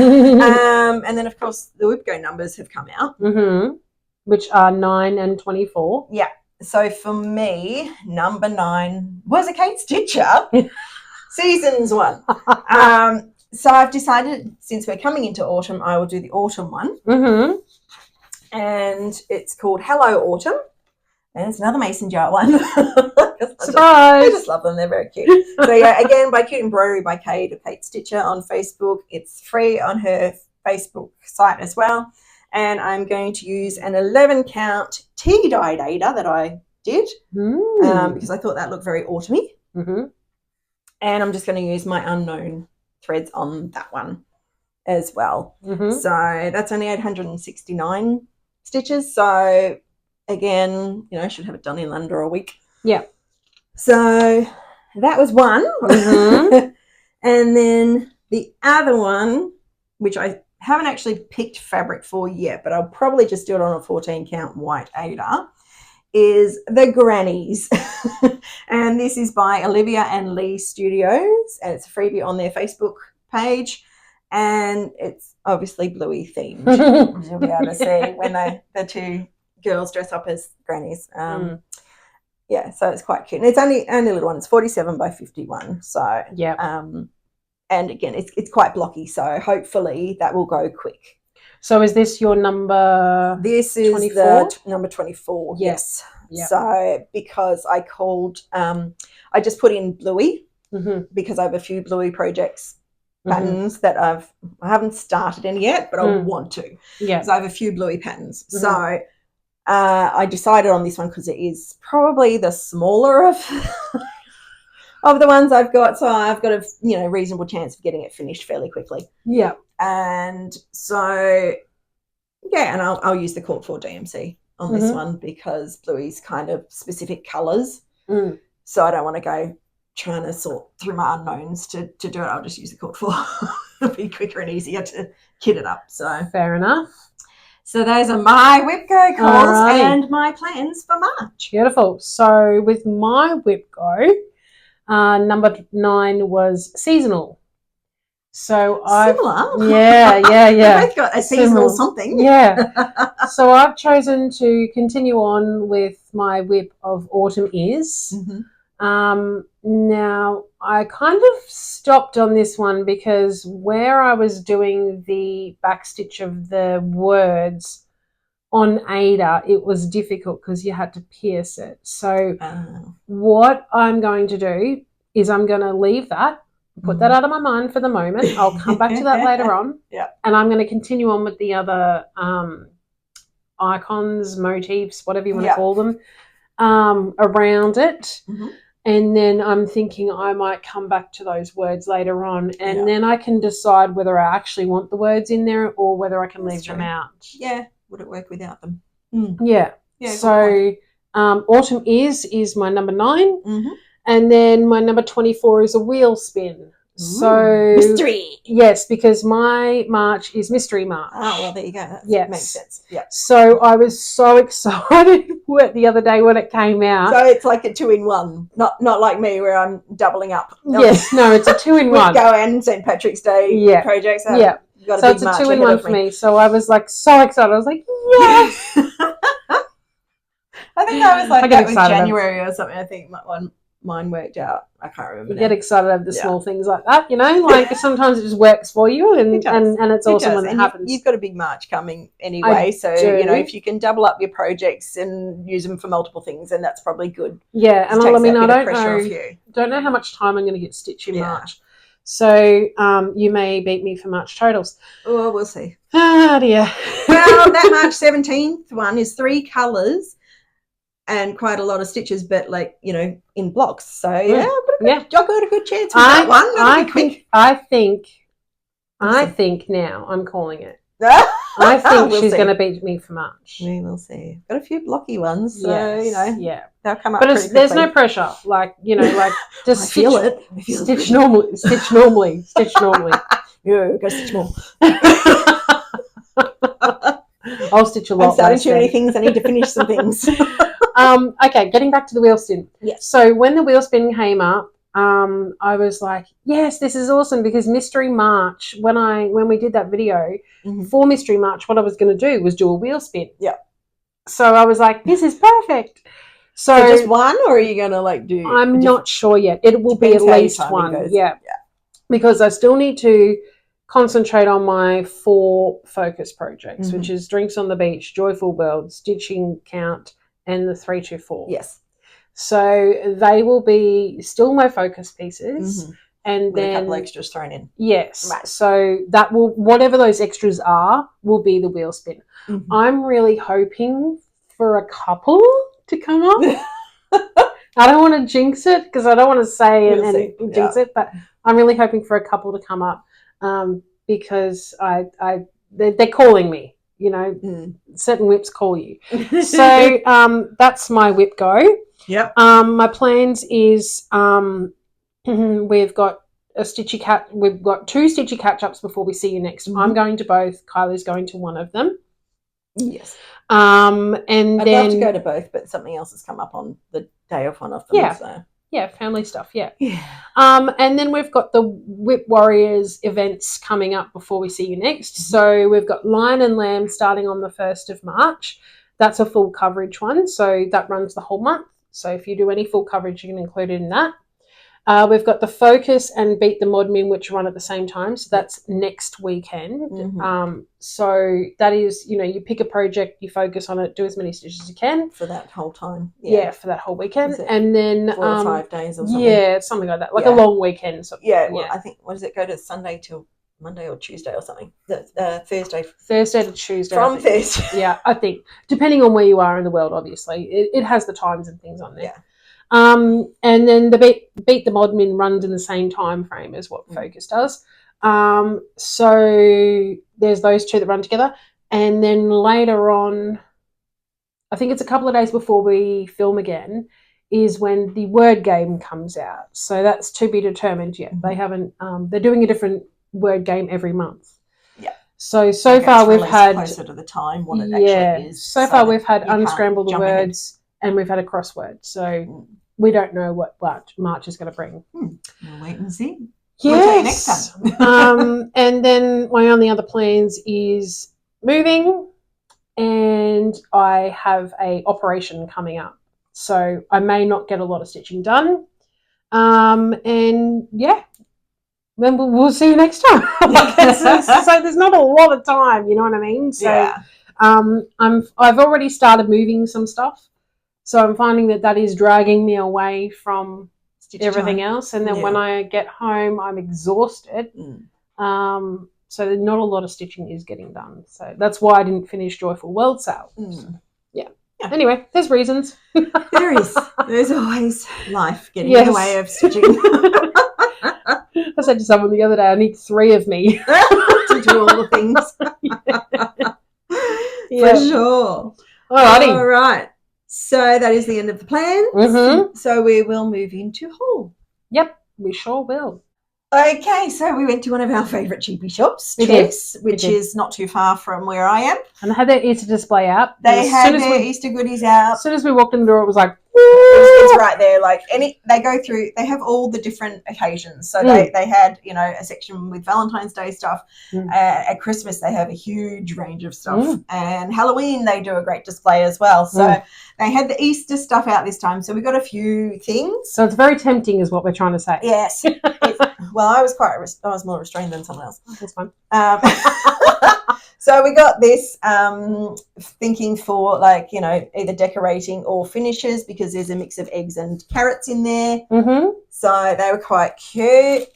And then, of course, the WIPGO numbers have come out. Mm-hmm. Which are 9 and 24. Yeah. So for me, number 9 was a Kate Stitcher. Seasons 1. So I've decided since we're coming into autumn, I will do the autumn one. Mm-hmm. And it's called Hello Autumn. And it's another mason jar one. Surprise! I just love them. They're very cute. So, again, by Cute Embroidery by Kate, or Kate Stitcher on Facebook. It's free on her Facebook site as well. And I'm going to use an 11 count tea-dyed Ada that I did because I thought that looked very autumny. Mm-hmm. And I'm just going to use my unknown threads on that one as well. Mm-hmm. So that's only 869 stitches. So again, I should have it done in under a week. Yeah. So that was one. Mm-hmm. And then the other one, which I haven't actually picked fabric for yet, but I'll probably just do it on a 14 count white Ada, is the Grannies. And this is by Olivia and Lee Studios, and it's a freebie on their Facebook page, and it's obviously bluey themed. You'll be able to see when the two girls dress up as grannies. So it's quite cute, and it's only a little one. It's 47 by 51. So and again, it's quite blocky, so hopefully that will go quick. So is this your number? This is 24? Number 24. Yes. Yep. So because I called, I just put in bluey because I have a few bluey projects patterns that I haven't started any yet, but I want to. Yeah. So I have a few bluey patterns. So I decided on this one because it is probably the smaller of the ones I've got. So I've got a reasonable chance of getting it finished fairly quickly. Yeah. And so and I'll use the call for DMC on this one because bluey's kind of specific colours. So I don't want to go trying to sort through my unknowns to do it. I'll just use the call for. It'll be quicker and easier to kit it up. So fair enough. So those are my WIPGO calls and my plans for March. Beautiful. So with my WIPGO, number 9 was seasonal. So similar. Yeah. We both got a seasonal something. Yeah. So I've chosen to continue on with my WIP of Autumn Is. Now I kind of stopped on this one because where I was doing the backstitch of the words on Ada, it was difficult because you had to pierce it. So what I'm going to do is I'm going to leave that. Put that out of my mind for the moment. I'll come back to that later on. Yeah. And I'm going to continue on with the other icons, motifs, whatever you want to call them, around it. And then I'm thinking I might come back to those words later on, and then I can decide whether I actually want the words in there or whether I can leave them out. Yeah. Would it work without them? Yeah. So Autumn is my number 9. And then my number 24 is a wheel spin. So mystery. Yes, because my March is Mystery March. Oh, well, there you go. That makes sense. Yeah. So I was so excited the other day when it came out. So it's like a 2-in-1, not like me where I'm doubling up. Yes, no, it's a 2-in-1. Go and St. Patrick's Day projects. So it's a 2-in-1 for me. So I was like so excited. I was like, yes. I think that was like that was January or something. I think that one. mine worked out. I can't remember. You now. get excited over the small things like that, you know. Like sometimes it just works for you, and it's awesome when it happens. You've got a big March coming anyway, so you know if you can double up your projects and use them for multiple things, then that's probably good. Yeah, and I mean, I don't know how much time I'm going to get stitched in March, so you may beat me for March totals. Oh, we'll see. Ah, dear. Well, that March 17th one is 3 colours. And quite a lot of stitches, but like, you know, in blocks. So yeah, I've got a good chance with that one. I think now I'm calling it. I think she's going to beat me for March. We will see. Got a few blocky ones, so you know, they'll come up. But there's no pressure, like you know, like just I feel it. Stitch normally. Stitch normally. Yeah, go stitch more. I'll stitch a lot. I'm starting too many things. I need to finish some things. Okay, getting back to the wheel spin. Yes. So when the wheel spin came up, I was like, yes, this is awesome, because Mystery March, when we did that video for Mystery March, what I was going to do was do a wheel spin. Yeah. So I was like, this is perfect. So just one, or are you going to like do? I'm not sure yet. It will be at least one. Yeah. Because I still need to concentrate on my 4 focus projects, which is Drinks on the Beach, Joyful World, Stitching Count, and the 324. Yes. So they will be still my focus pieces, and with then a couple extras thrown in. Yes. Right. So that will, whatever those extras are, will be the wheel spin. I'm really hoping for a couple to come up. I don't want to jinx it, because I don't want to say and jinx it, but I'm really hoping for a couple to come up, because they're calling me. You know, certain whips call you. So that's my whip go. Yep. My plans is we've got we've got 2 Stitchy catch-ups before we see you next. I'm going to both. Kylie's going to one of them. Yes. And I'd then love to go to both, but something else has come up on the day of one of them. Yeah. So. Yeah, family stuff, yeah. And then we've got the Whip Warriors events coming up before we see you next. So we've got Lion and Lamb starting on the 1st of March. That's a full coverage one, so that runs the whole month. So if you do any full coverage, you can include it in that. We've got the Focus and Beat the Modmin, which run at the same time. So that's next weekend. So that is, you know, you pick a project, you focus on it, do as many stitches as you can. For that whole time. Yeah, for that whole weekend. And then 4 or 5 days or something. Yeah, something like that. Like a long weekend. So, well, I think, what does it go to Sunday till Monday or Tuesday or something? Thursday to Tuesday. From Thursday. Yeah, I think. Depending on where you are in the world, obviously. It has the times and things on there. Yeah. And then the Beat the Modmin runs in the same time frame as what Focus does. So there's those 2 that run together. And then later on, I think it's a couple of days before we film again, is when the word game comes out. So that's to be determined yet. They haven't, they're doing a different word game every month. Yeah. So far we've had closer to the time what it actually is. So far we've had Unscramble the Words and we've had a crossword. So we don't know what March is going to bring. We'll wait and see. Yes. We'll tell you next time. And then my only other plans is moving, and I have a operation coming up. So I may not get a lot of stitching done. And yeah, then we'll see you next time. So there's not a lot of time, you know what I mean? So I've already started moving some stuff. So I'm finding that is dragging me away from everything else. And then when I get home, I'm exhausted. So not a lot of stitching is getting done. So that's why I didn't finish Joyful World Sale. So, yeah. Anyway, there's reasons. There is. There's always life getting in the way of stitching. I said to someone the other day, I need 3 of me to do all the things. For sure. Alrighty. All right. So that is the end of the plan. So we will move into haul. Yep, we sure will. Okay, so we went to one of our favourite cheapy shops, We did. Chess, which is not too far from where I am. And they had their Easter display out. They had their Easter goodies out. As soon as we walked in the door, it was like, it's right there. Like they go through. They have all the different occasions. So they had a section with Valentine's Day stuff. At Christmas they have a huge range of stuff, and Halloween they do a great display as well. So they had the Easter stuff out this time. So we got a few things. So it's very tempting, is what we're trying to say. Yes. Well, I was more restrained than someone else. That's fine. So we got this thinking for either decorating or finishes, because there's a mix of eggs and carrots in there. So they were quite cute.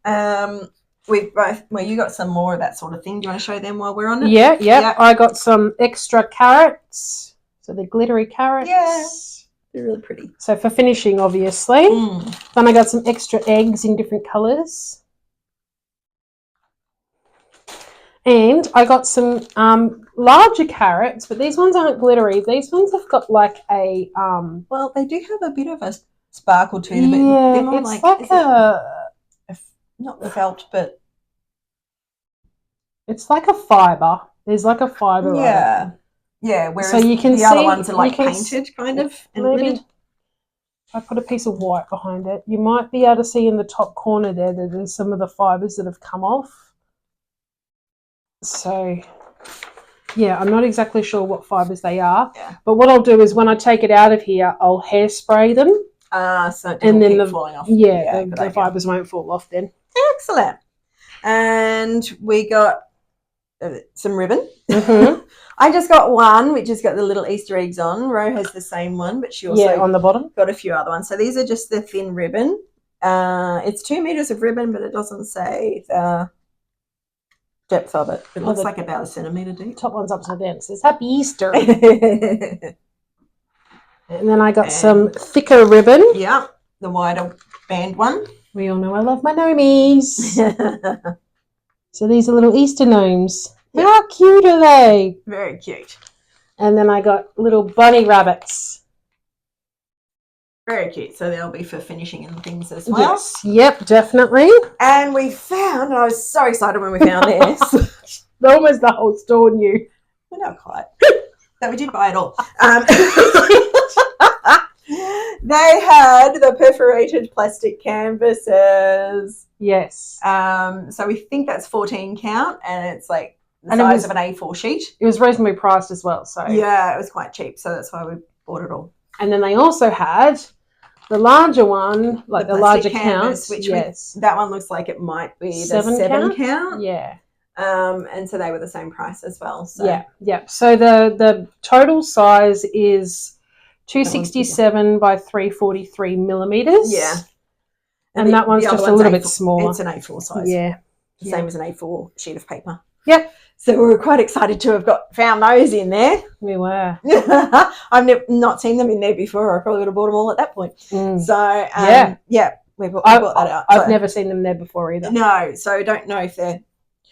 You got some more of that sort of thing. Do you want to show them while we're on it? Yeah. I got some extra carrots. So they're glittery carrots. Yeah. They're really pretty. So for finishing, obviously. Then I got some extra eggs in different colours. And I got some larger carrots, but these ones aren't glittery. These ones have got like a... well, they do have a bit of a sparkle to them. Yeah, they're more it's like not felt, but... It's like a fibre. There's like a fibre on it. Yeah, whereas so you can the other ones are like painted kind of. And maybe if I put a piece of white behind it, you might be able to see in the top corner there that there's some of the fibres that have come off. So, yeah, I'm not exactly sure what fibres they are. Yeah. But what I'll do is when I take it out of here, I'll hairspray them. So it doesn't keep falling off. Yeah, the fibres won't fall off then. Excellent. And we got some ribbon. I just got one, which has got the little Easter eggs on. Ro has the same one, but she also on the bottom got a few other ones. So these are just the thin ribbon. It's 2 meters of ribbon, but it doesn't say the depth of it. It looks like about 1 centimeter deep. Top one's upside down. It says Happy Easter. And then I got some thicker ribbon. Yeah, the wider band one. We all know I love my gnomies. So these are little Easter gnomes. Yep. How cute are they? Very cute. And then I got little bunny rabbits. Very cute. So they'll be for finishing and things as well. Yes. Yep, definitely. And we found, and I was so excited when we found this. Almost the whole store knew. Well, not quite. That we did buy it all. They had the perforated plastic canvases. Yes. So we think that's 14 count, and it's like the size of an A4 sheet. It was reasonably priced as well. So yeah, it was quite cheap. So that's why we bought it all. And then they also had the larger one, like the larger counts. Which that one looks like it might be the 7 count. Yeah. And so they were the same price as well. So. Yeah. So the total size is 267 by 343 millimeters. Yeah. And that one's just a little bit smaller. It's an A4 size. Yeah. Same as an A4 sheet of paper. Yep. So we were quite excited to have found those in there. We were. I've not seen them in there before. I probably would have bought them all at that point. So we bought that out. I've never seen them there before either. No, so I don't know if they're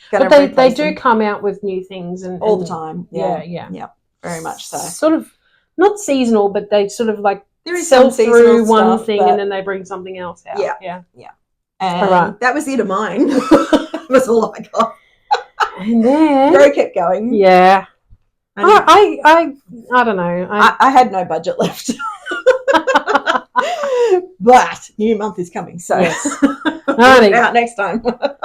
going to. But they do come out with new things and all the time. Yeah. Very much so. Sort of not seasonal, but they sort of like sell through one thing and then they bring something else out. Yeah. And that was the end of mine. That was all I got. And then Ro kept going. Yeah. I don't know. I had no budget left. But new month is coming, so yes. out next time.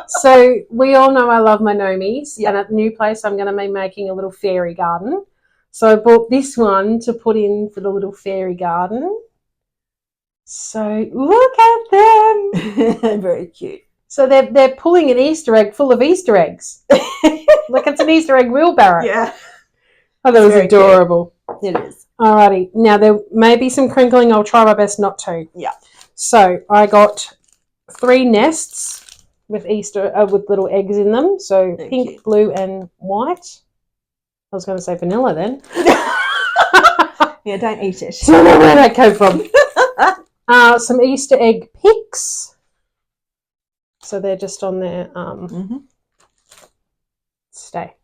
So we all know I love my gnomies, and at the new place I'm going to be making a little fairy garden. So I bought this one to put in for the little fairy garden. So look at them. Very cute. So they're pulling an Easter egg full of Easter eggs. Like it's an Easter egg wheelbarrow. Yeah. Oh, that was adorable. Cute. It is. Alrighty. Now there may be some crinkling. I'll try my best not to. Yeah. So I got 3 nests with with little eggs in them. So pink, cute. Blue, and white. I was going to say vanilla then. Yeah, don't eat it. Don't know where that came from. Some Easter egg picks. So they're just on their stay.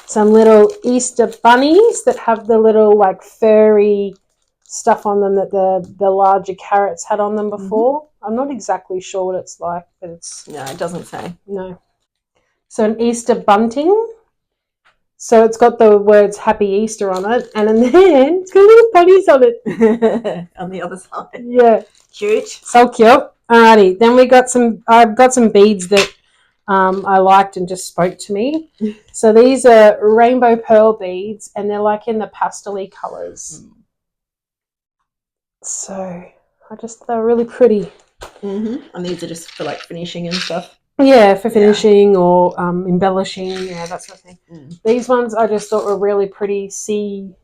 Some little Easter bunnies that have the little like furry stuff on them that the larger carrots had on them before. I'm not exactly sure what it's like, but it's... No, it doesn't say. No. So an Easter bunting. So it's got the words Happy Easter on it, and then it's got little bunnies on it. On the other side. Yeah. Cute. So cute. Alrighty. Then I've got some beads that I liked and just spoke to me. So these are rainbow pearl beads, and they're like in the pastel-y colours. So they're really pretty. Mm-hmm. And these are just for like finishing and stuff. Yeah, for finishing or embellishing, that sort of thing. These ones I just thought were really pretty sea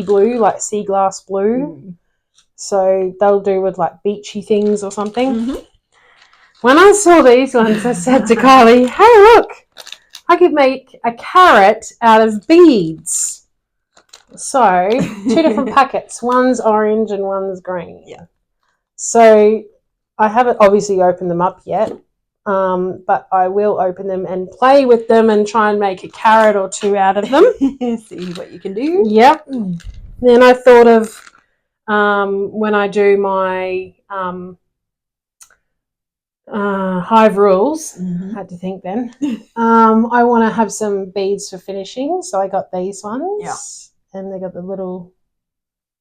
blue, like sea glass blue. So they'll do with like beachy things or something. When I saw these ones, I said to Kylie, hey, look, I could make a carrot out of beads. So 2 different packets. One's orange and one's green. Yeah. So I haven't obviously opened them up yet. But I will open them and play with them and try and make a carrot or 2 out of them. See what you can do. Yep. Then I thought of when I do my hive rules, I had to think then, I want to have some beads for finishing. So I got these ones. Yeah. And they got the little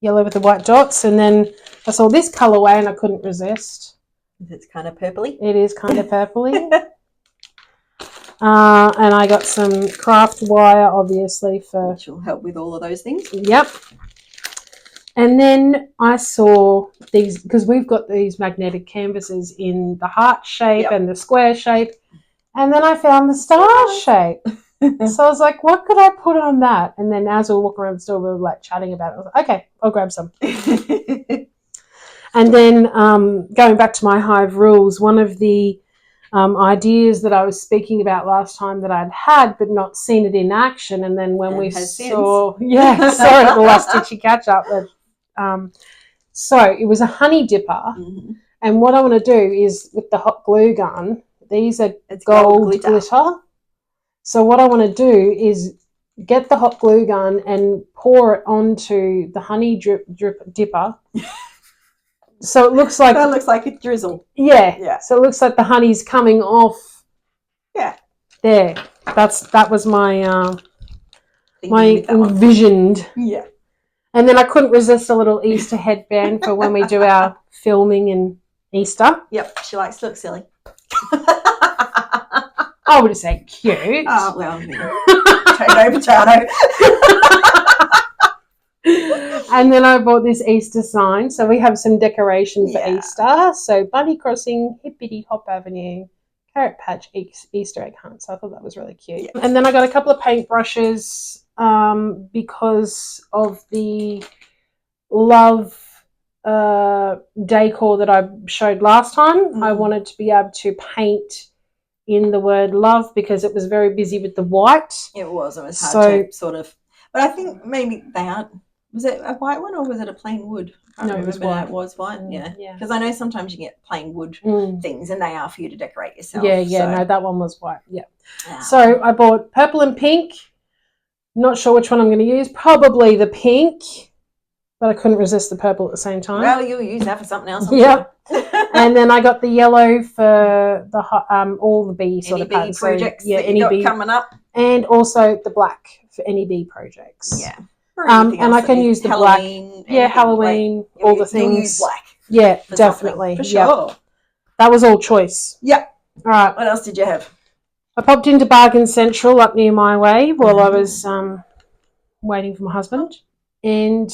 yellow with the white dots. And then I saw this colourway and I couldn't resist. It's kind of purpley. It is kind of purpley. And I got some craft wire, obviously, for... Which will help with all of those things. Yep. And then I saw these, because we've got these magnetic canvases in the heart shape and the square shape. And then I found the star shape. So I was like, what could I put on that? And then as we were walking around the store, we were like chatting about it. I was like, okay, I'll grab some. And then going back to my hive rules, one of the ideas that I was speaking about last time that I'd had but not seen it in action, and then when we saw it at the last Stitchy catch up. So it was a honey dipper, and what I want to do is with the hot glue gun. These are gold glitter. So what I want to do is get the hot glue gun and pour it onto the honey drip dipper. So it looks like a drizzle. Yeah. So it looks like the honey's coming off. Yeah. There. That was my my envisioned. Yeah. And then I couldn't resist a little Easter headband for when we do our filming in Easter. Yep. She likes to look silly. I would say cute. Oh well, potato. And then I bought this Easter sign. So we have some decoration for Easter. So Bunny Crossing, Hippity Hop Avenue, Carrot Patch, Easter Egg Hunt. So I thought that was really cute. Yes. And then I got a couple of paintbrushes because of the love decor that I showed last time. I wanted to be able to paint in the word love because it was very busy with the white. It was hard to sort of... But I think maybe they aren't... Was it a white one or was it a plain wood? No, it was white. It was white, yeah. Because I know sometimes you get plain wood things and they are for you to decorate yourself. No, that one was white, So I bought purple and pink. Not sure which one I'm going to use. Probably the pink, but I couldn't resist the purple at the same time. Well, you'll use that for something else. And then I got the yellow for the all the bee sort of bee projects that any got bee coming up. And also the black for any bee projects. Yeah. And I can use the Halloween, black. Yeah, Halloween, like, all the things. You'll use black. Yeah, definitely. For sure. That was all choice. Yeah. All right. What else did you have? I popped into Bargain Central up near my way while I was waiting for my husband. And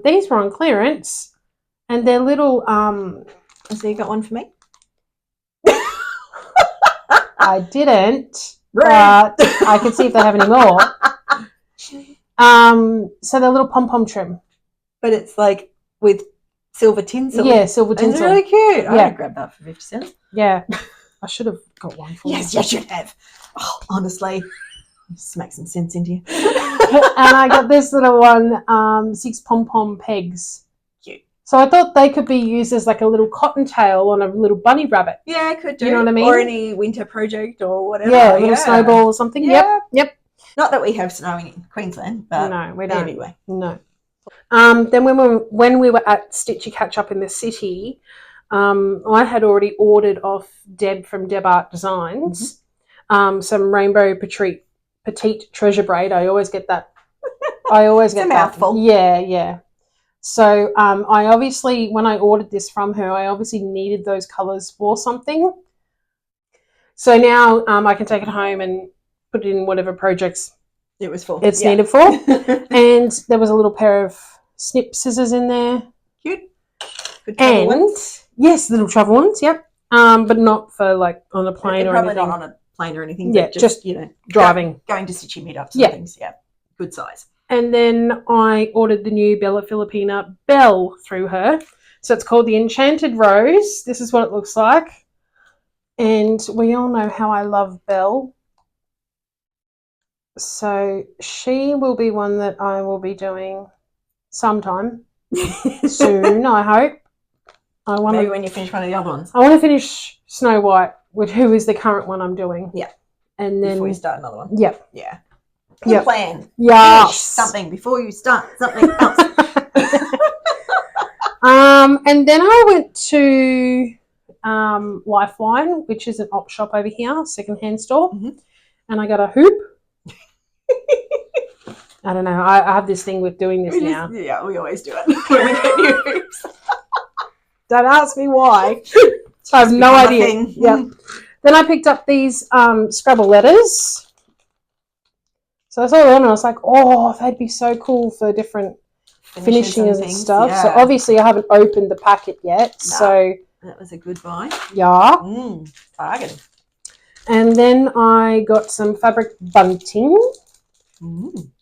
these were on clearance. And they're little... So you got one for me? I didn't. But I can see if they have any more. So they're little pom-pom trim. But it's like with silver tinsel. Yeah, silver tinsel. It's really cute. I would grab that for 50 cents. Yeah. I should have got one for you. Yes, you should have. Oh, honestly. Just make some sense into you. And I got this little one, 6 pom-pom pegs. Cute. So I thought they could be used as like a little cottontail on a little bunny rabbit. Yeah, I could do. You know what I mean? Or any winter project or whatever. Yeah, a little snowball or something. Yeah. Yep. Not that we have snow in Queensland, but no, we don't. Anyway. No. Then when we were at Stitchy Catch Up in the city, I had already ordered off Deb from Deb Art Designs some rainbow petite treasure braid. I always get that. It's a mouthful. Yeah. So I obviously, when I ordered this from her, I obviously needed those colours for something. So now I can take it home and put it in whatever projects it's needed for. And there was a little pair of snip scissors in there. Cute. Good travel ones. Yes, little travel ones, yep. But not for like on a plane or anything. Probably not on a plane or anything. Yeah, but just driving. Going to stitchy meetups and things. Yeah, good size. And then I ordered the new Bella Filipina bell through her. So it's called the Enchanted Rose. This is what it looks like. And we all know how I love Belle. So she will be one that I will be doing sometime soon, I hope. Maybe when you finish one of the other ones. I want to finish Snow White, who is the current one I'm doing. Yeah. And then before you start another one. Yep. Yeah. Good plan. Yes. Finish something before you start something else. And then I went to Lifeline, which is an op shop over here, secondhand store, and I got a hoop. I don't know. I have this thing with doing this now. Yeah, we always do it when we get new hoops. Don't ask me why. I have no idea. Yeah. Then I picked up these Scrabble letters. So I saw them and I was like, oh, they'd be so cool for different finishings and stuff. Yeah. So obviously I haven't opened the packet yet. No, so that was a good buy. Yeah. Bargain. And then I got some fabric bunting.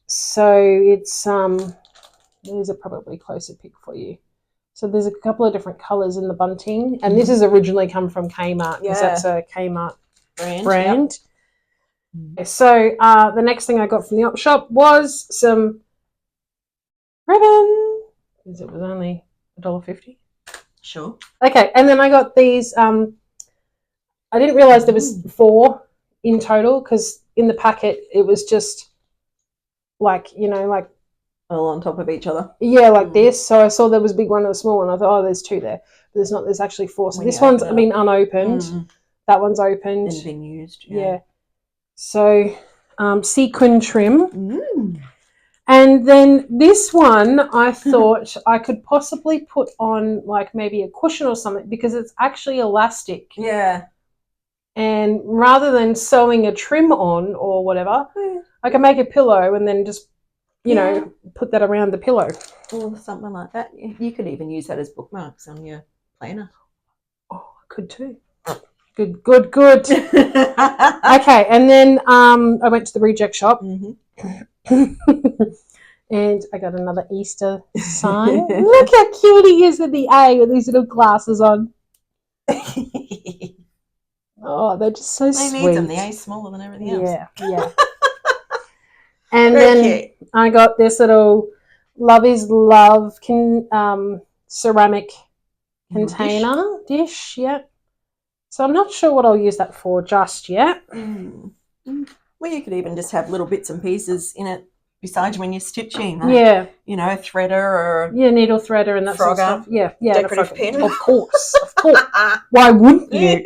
So it's there's a probably closer pic for you. So there's a couple of different colours in the bunting, and this has originally come from Kmart because that's a Kmart brand. Yep. So the next thing I got from the op shop was some ribbon, because it was only $1.50. Sure. Okay, and then I got these. I didn't realise there was 4 in total because in the packet it was just like all on top of each other. Yeah, like this. So I saw there was a big one and a small one. I thought, oh, there's 2 there. But there's not. There's actually 4. So this one's been unopened. That one's opened. And been used. Yeah. So sequin trim. And then this one I thought I could possibly put on like maybe a cushion or something because it's actually elastic. Yeah. And rather than sewing a trim on or whatever, I can make a pillow and then just put that around the pillow. Or something like that. You could even use that as bookmarks on your planner. Oh, I could too. Good. Okay, and then I went to the reject shop. And I got another Easter sign. Look how cute he is with the A with these little glasses on. Oh, they're just so sweet. They need them. The A's smaller than everything else. Yeah. And then I got this little Love is Love ceramic container dish. Yeah. So I'm not sure what I'll use that for just yet. Well, you could even just have little bits and pieces in it besides when you're stitching. Yeah. A threader or needle threader and that sort of stuff. Yeah. Decorative pin. Of course. Why wouldn't you?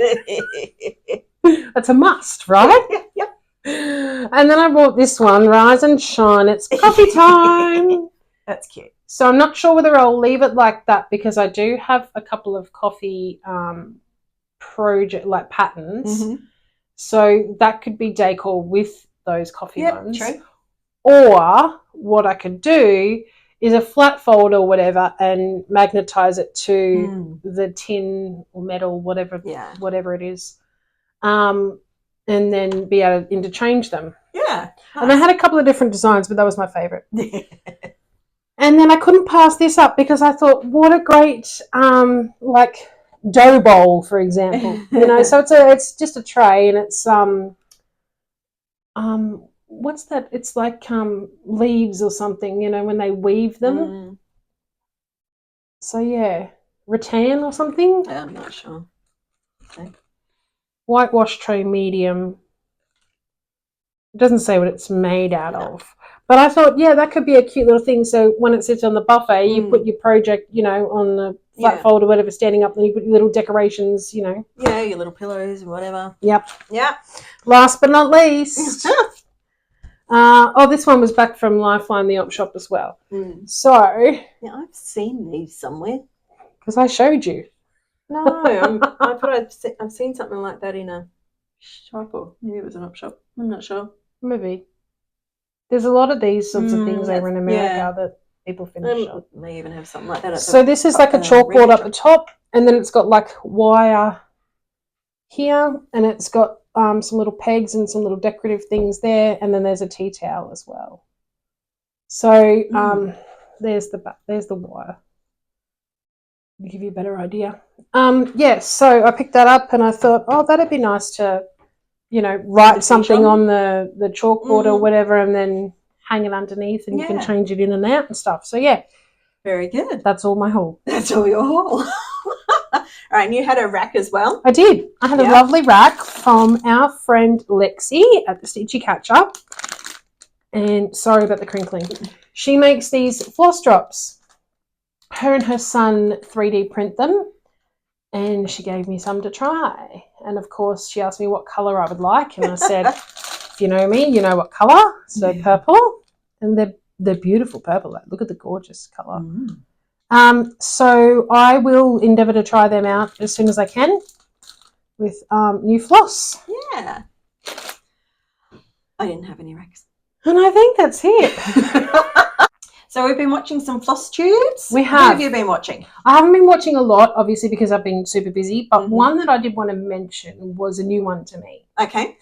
That's a must, right? Yep. And then I bought this one, Rise and Shine. It's coffee time. That's cute. So I'm not sure whether I'll leave it like that because I do have a couple of coffee project like patterns. So that could be decor with those coffee ones. True. Or what I could do is a flat fold or whatever and magnetize it to the tin or metal, whatever it is. And then be able to interchange them. Yeah. Nice. And I had a couple of different designs, but that was my favourite. And then I couldn't pass this up because I thought, what a great dough bowl, for example. So it's just a tray and it's what's that? It's like leaves or something, when they weave them. So yeah, rattan or something. I'm not sure. Okay. Whitewash tray medium. It doesn't say what it's made out of. But I thought, yeah, that could be a cute little thing. So when it sits on the buffet, you put your project, you know, on the flat fold or whatever, standing up, and you put your little decorations, you know. Yeah, your little pillows and whatever. Yep. Yeah. Last but not least. This one was back from Lifeline, the op shop as well. So. Yeah, I've seen these somewhere. Because I showed you. No, I thought I've seen something like that in a shop, or maybe it was an op shop. I'm not sure. Maybe. There's a lot of these sorts of things over in America that people finish up. May even have something like that. So this is like a chalkboard up the top, and then it's got like wire here, and it's got some little pegs and some little decorative things there, and then there's a tea towel as well. So there's the wire. To give you a better idea. So I picked that up and I thought, oh, that'd be nice to, you know, write something on the chalkboard or whatever, and then hang it underneath, and you can change it in and out and stuff. So yeah. Very good. That's all my haul. That's all your haul. All right, and you had a rack as well? I did. I had a lovely rack from our friend Lexi at the Stitchy Catch Up. And sorry about the crinkling. She makes these floss drops. Her and her son 3D print them, and she gave me some to try. And of course, she asked me what colour I would like, and I said, if you know me, you know what colour. So purple, and they're beautiful purple. Look at the gorgeous colour. So I will endeavour to try them out as soon as I can with new floss. Yeah. I didn't have any racks. And I think that's it. So we've been watching some Flosstubes. We have. What have you been watching? I haven't been watching a lot, obviously, because I've been super busy. But one that I did want to mention was a new one to me. Okay.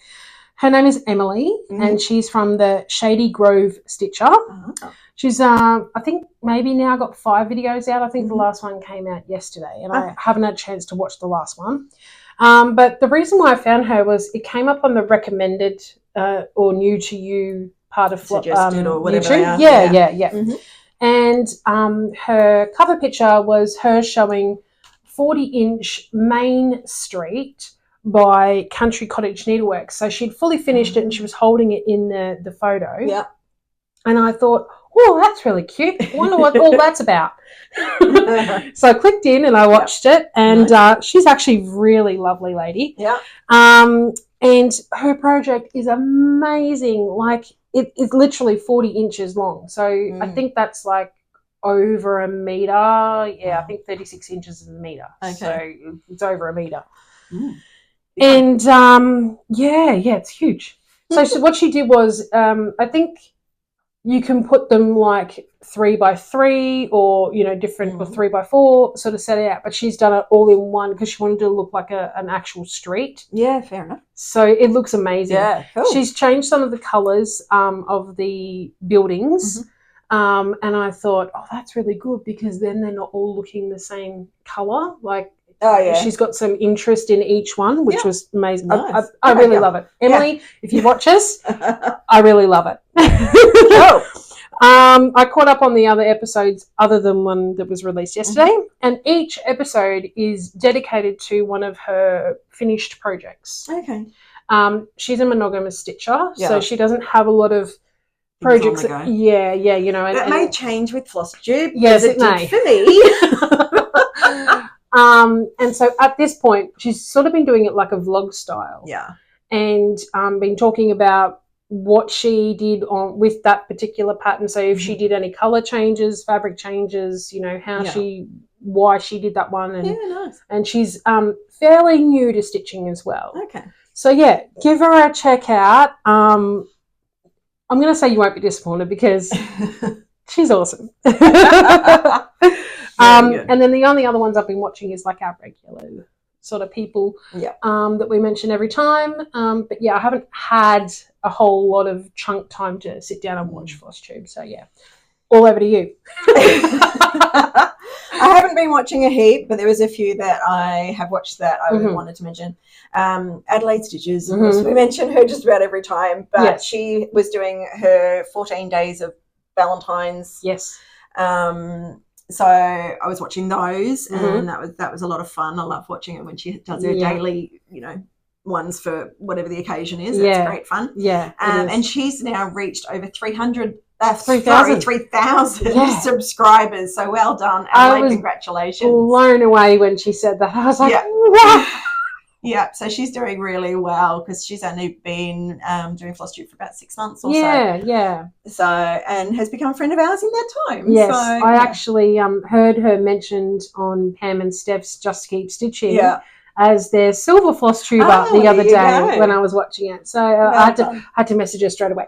Her name is Emily, and she's from the Shady Grove Stitcher. She's, I think, maybe now got 5 videos out. I think the last one came out yesterday, and I haven't had a chance to watch the last one. But the reason why I found her was it came up on the recommended or new to you part of suggested or whatever. Yeah. And her cover picture was her showing 40-inch Main Street by Country Cottage Needleworks. So she'd fully finished it and she was holding it in the photo. Yeah. And I thought, oh, that's really cute. I wonder what all that's about. So I clicked in and I watched it, and she's actually a really lovely lady. Yeah. And her project is amazing. Like, it's literally 40 inches long. So I think that's like over a metre. Yeah, I think 36 inches is a metre. Okay. So it's over a metre. And, it's huge. So what she did was, I think you can put them like 3x3 or, you know, different or 3x4 sort of set it out. But she's done it all in one because she wanted to look like an actual street. Yeah, fair enough. So it looks amazing. Yeah, cool. She's changed some of the colours of the buildings. And I thought, oh, that's really good because then they're not all looking the same colour. Like, she's got some interest in each one, which was amazing. Nice. I really love it. Emily, if you watch us, I really love it. I caught up on the other episodes other than one that was released yesterday, and each episode is dedicated to one of her finished projects. Okay. She's a monogamous stitcher, so she doesn't have a lot of projects. You know. That may change with Flosstube. Yes, it may. For me. And so at this point, she's sort of been doing it like a vlog style. Yeah. And been talking about what she did with that particular pattern. So if she did any colour changes, fabric changes, you know, why she did that one. And, nice. And she's fairly new to stitching as well. Okay. So, give her a check out. I'm going to say you won't be disappointed because she's awesome. And then the only other ones I've been watching is like our regular sort of people that we mention every time. But I haven't had a whole lot of chunk time to sit down and watch Flosstube. So all over to you. I haven't been watching a heap, but there was a few that I have watched that I wanted to mention. Adelaide Stitches, of course, we mention her just about every time, but she was doing her 14 days of Valentine's. Yes. So I was watching those, and that was a lot of fun. I love watching it when she does her daily, you know, ones for whatever the occasion is. It's great fun. Yeah. And she's now reached over 300 3,000. 3,000 subscribers. So well done, I Adelaide. was Congratulations. blown away when she said that. I was like, Yeah. wow. Yeah, so she's doing really well because she's only been doing Flosstube for about 6 months or so. Yeah. So, and has become a friend of ours in that time. Yes, so, I actually heard her mentioned on Pam and Steph's Just Keep Stitching as their silver floss tuber the other day when I was watching it. So I had to message her straight away.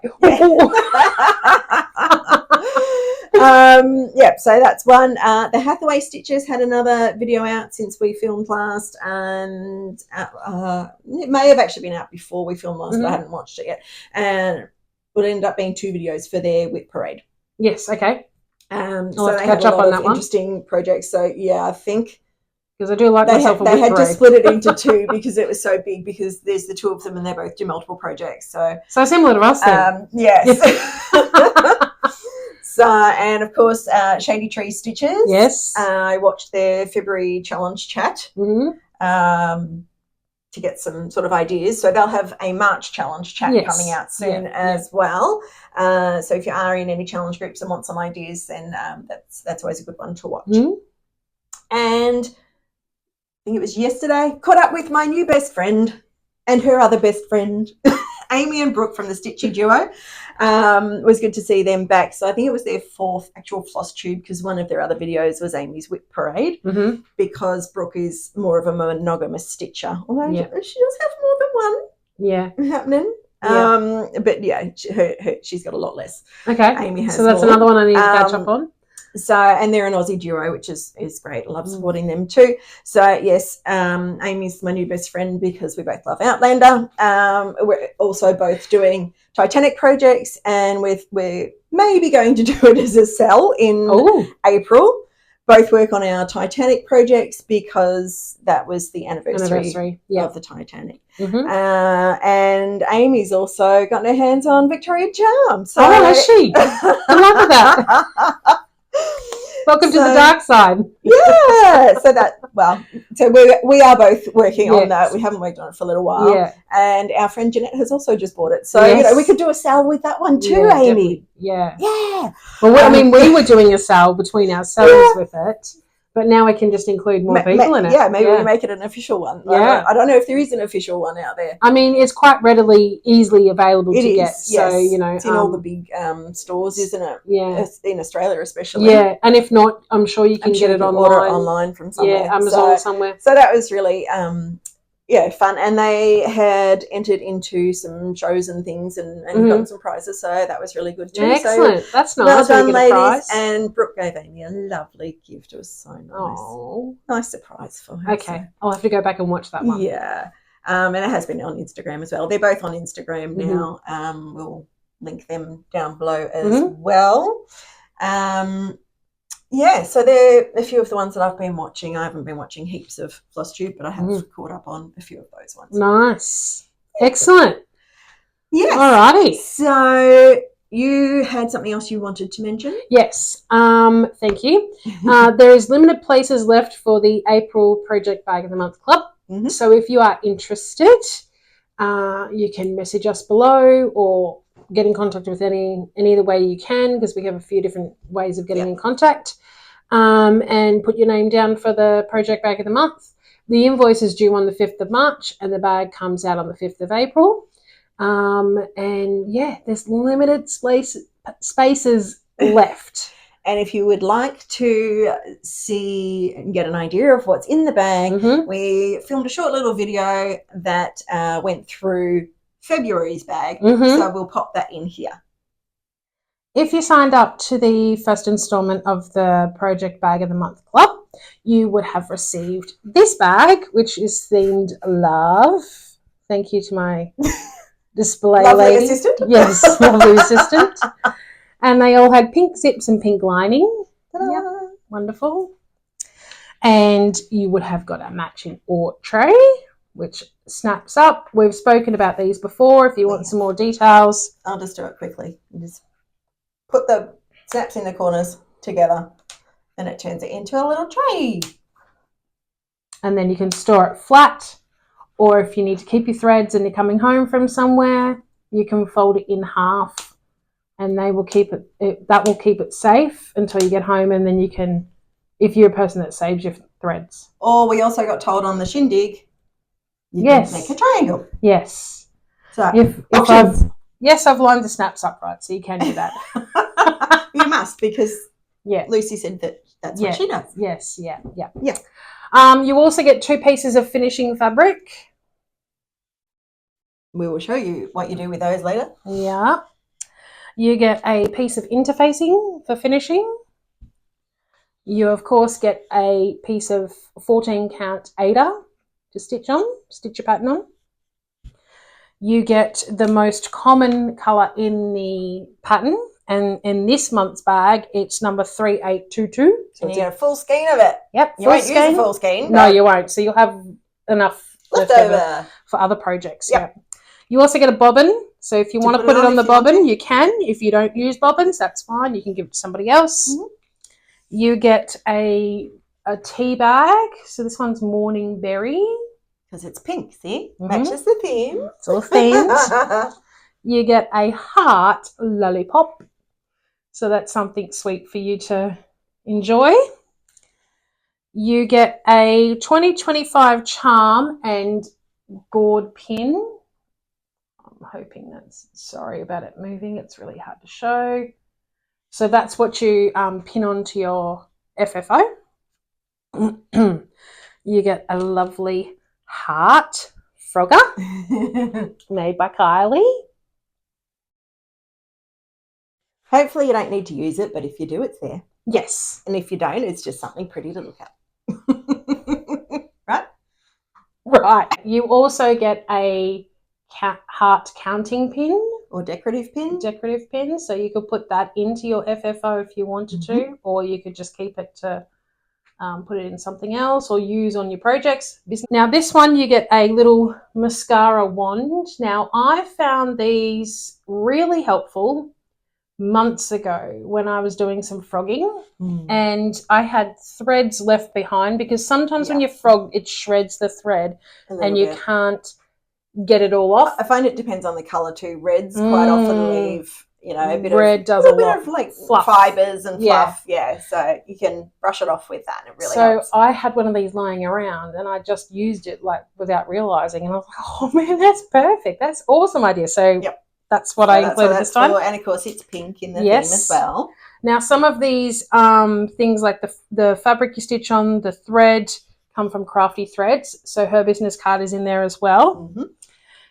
So that's one. The Hathaway Stitches had another video out since we filmed last, and it may have actually been out before we filmed last, but I hadn't watched it yet. And it ended up being 2 videos for their whip parade. Yes, okay. So they had a lot of interesting projects. So yeah, I think because I do like myself a whip they had parade. to split it into 2 because it was so big. Because there's the 2 of them and they both do multiple projects. So similar to us then. Yes. So, and of course, Shady Tree Stitches. Yes. I watched their February challenge chat to get some sort of ideas. So they'll have a March challenge chat coming out soon as well. So if you are in any challenge groups and want some ideas, then that's always a good one to watch. And I think it was yesterday, caught up with my new best friend and her other best friend, Amy and Brooke from the Stitchy Duo. It was good to see them back. So I think it was their 4th actual Flosstube because one of their other videos was Amy's whip parade because Brooke is more of a monogamous stitcher, although she does have more than one happening. But yeah, she's got a lot less. Okay. Amy has so that's more. another one I need to catch up on. So, and they're an Aussie duo, which is great. I love supporting them too. So, yes, Amy's my new best friend because we both love Outlander. We're also both doing Titanic projects, and we're maybe going to do it as a cell in April. Both work on our Titanic projects because that was the anniversary of the Titanic. And Amy's also gotten her hands on Victoria Charm. So has she? I love that. Welcome to the dark side. Yeah. So we are both working on that. We haven't worked on it for a little while. Yeah. And our friend Jeanette has also just bought it. So we could do a sale with that one too, Amy. Definitely. Yeah. Yeah. Well, we were doing a sale between ourselves with it. But now we can just include more people in it. Yeah, maybe we make it an official one. Yeah. I don't know if there is an official one out there. I mean, it's quite easily available to get. Yes. So, it's in all the big stores, isn't it? Yeah. In Australia especially. Yeah, and if not, I'm sure you can get it online. Order it online from somewhere. Yeah, Amazon somewhere. So that was really fun. And they had entered into some shows and things and gotten some prizes. So that was really good too. Excellent. So, that's nice. Well done, ladies. And Brooke gave Amy a lovely gift. It was so nice. Oh. Nice surprise for her. Okay. I'll have to go back and watch that one. Yeah. And it has been on Instagram as well. They're both on Instagram now. We'll link them down below as well. So they're a few of the ones that I've been watching. I haven't been watching heaps of Flosstube, but I have caught up on a few of those ones. Nice. Excellent. Yes. Alrighty. So you had something else you wanted to mention? Yes. Thank you. There is limited places left for the April Project Bag of the Month Club. So if you are interested, you can message us below or get in contact with any the way you can, because we have a few different ways of getting in contact, and put your name down for the Project Bag of the Month. The invoice is due on the 5th of March and the bag comes out on the 5th of April. There's limited spaces left. And if you would like to see and get an idea of what's in the bag, we filmed a short little video that went through February's bag. So we'll pop that in here. If you signed up to the first installment of the Project Bag of the Month Club, you would have received this bag, which is themed Love. Thank you to my display lady. Assistant. Yes, lovely assistant. And they all had pink zips and pink lining. Yep. Wonderful. And you would have got a matching Ort tray, which snaps up. We've spoken about these before. If you want some more details, I'll just do it quickly. You just put the snaps in the corners together and it turns it into a little tray. And then you can store it flat, or if you need to keep your threads and you're coming home from somewhere, you can fold it in half and they will keep that will keep it safe until you get home, and then you can, if you're a person that saves your threads. Or we also got told on the shindig, you yes, can make a triangle. Yes. So if I've lined the snaps up right, so you can do that. You must, because Lucy said that's what she does. Yes, yeah. You also get 2 pieces of finishing fabric. We will show you what you do with those later. Yeah. You get a piece of interfacing for finishing. You, of course, get a piece of 14 count Ada to stitch your pattern on. You get the most common colour in the pattern, and in this month's bag, it's number 3822. So and you get a full skein of it. Yep. You won't use a full skein. No, you won't. So you'll have enough left over for other projects. Yep. Yeah. You also get a bobbin. So if you want to put it on the bobbin, you can. If you don't use bobbins, that's fine. You can give it to somebody else. Mm-hmm. You get a tea bag. So this one's Morning Berry. Because it's pink, see? Mm-hmm. Matches the theme. It's all themed. You get a heart lollipop. So that's something sweet for you to enjoy. You get a 2025 charm and gourd pin. I'm hoping that's, sorry about it moving, it's really hard to show. So that's what you pin onto your FFO. You get a lovely heart frogger made by Kylie. Hopefully you don't need to use it, but if you do, it's there. Yes. And if you don't, it's just something pretty to look at. Right. You also get a heart counting pin. Or decorative pin. So you could put that into your FFO if you wanted to, or you could just keep it to put it in something else or use on your projects. Now this one you get a little mascara wand. Now I found these really helpful months ago when I was doing some frogging and I had threads left behind, because sometimes when you frog it shreds the thread and you can't get it all off. I find it depends on the colour too. Reds quite often leave, a bit of like fluff. Fibres and fluff. Yeah, so you can brush it off with that and it really helps. So I had one of these lying around and I just used it like without realising, and I was like, oh man, that's perfect. That's awesome idea. So that's what I included this time. And of course it's pink in the theme as well. Now some of these things like the fabric you stitch on, the thread, come from Crafty Threads. So her business card is in there as well. Mm-hmm.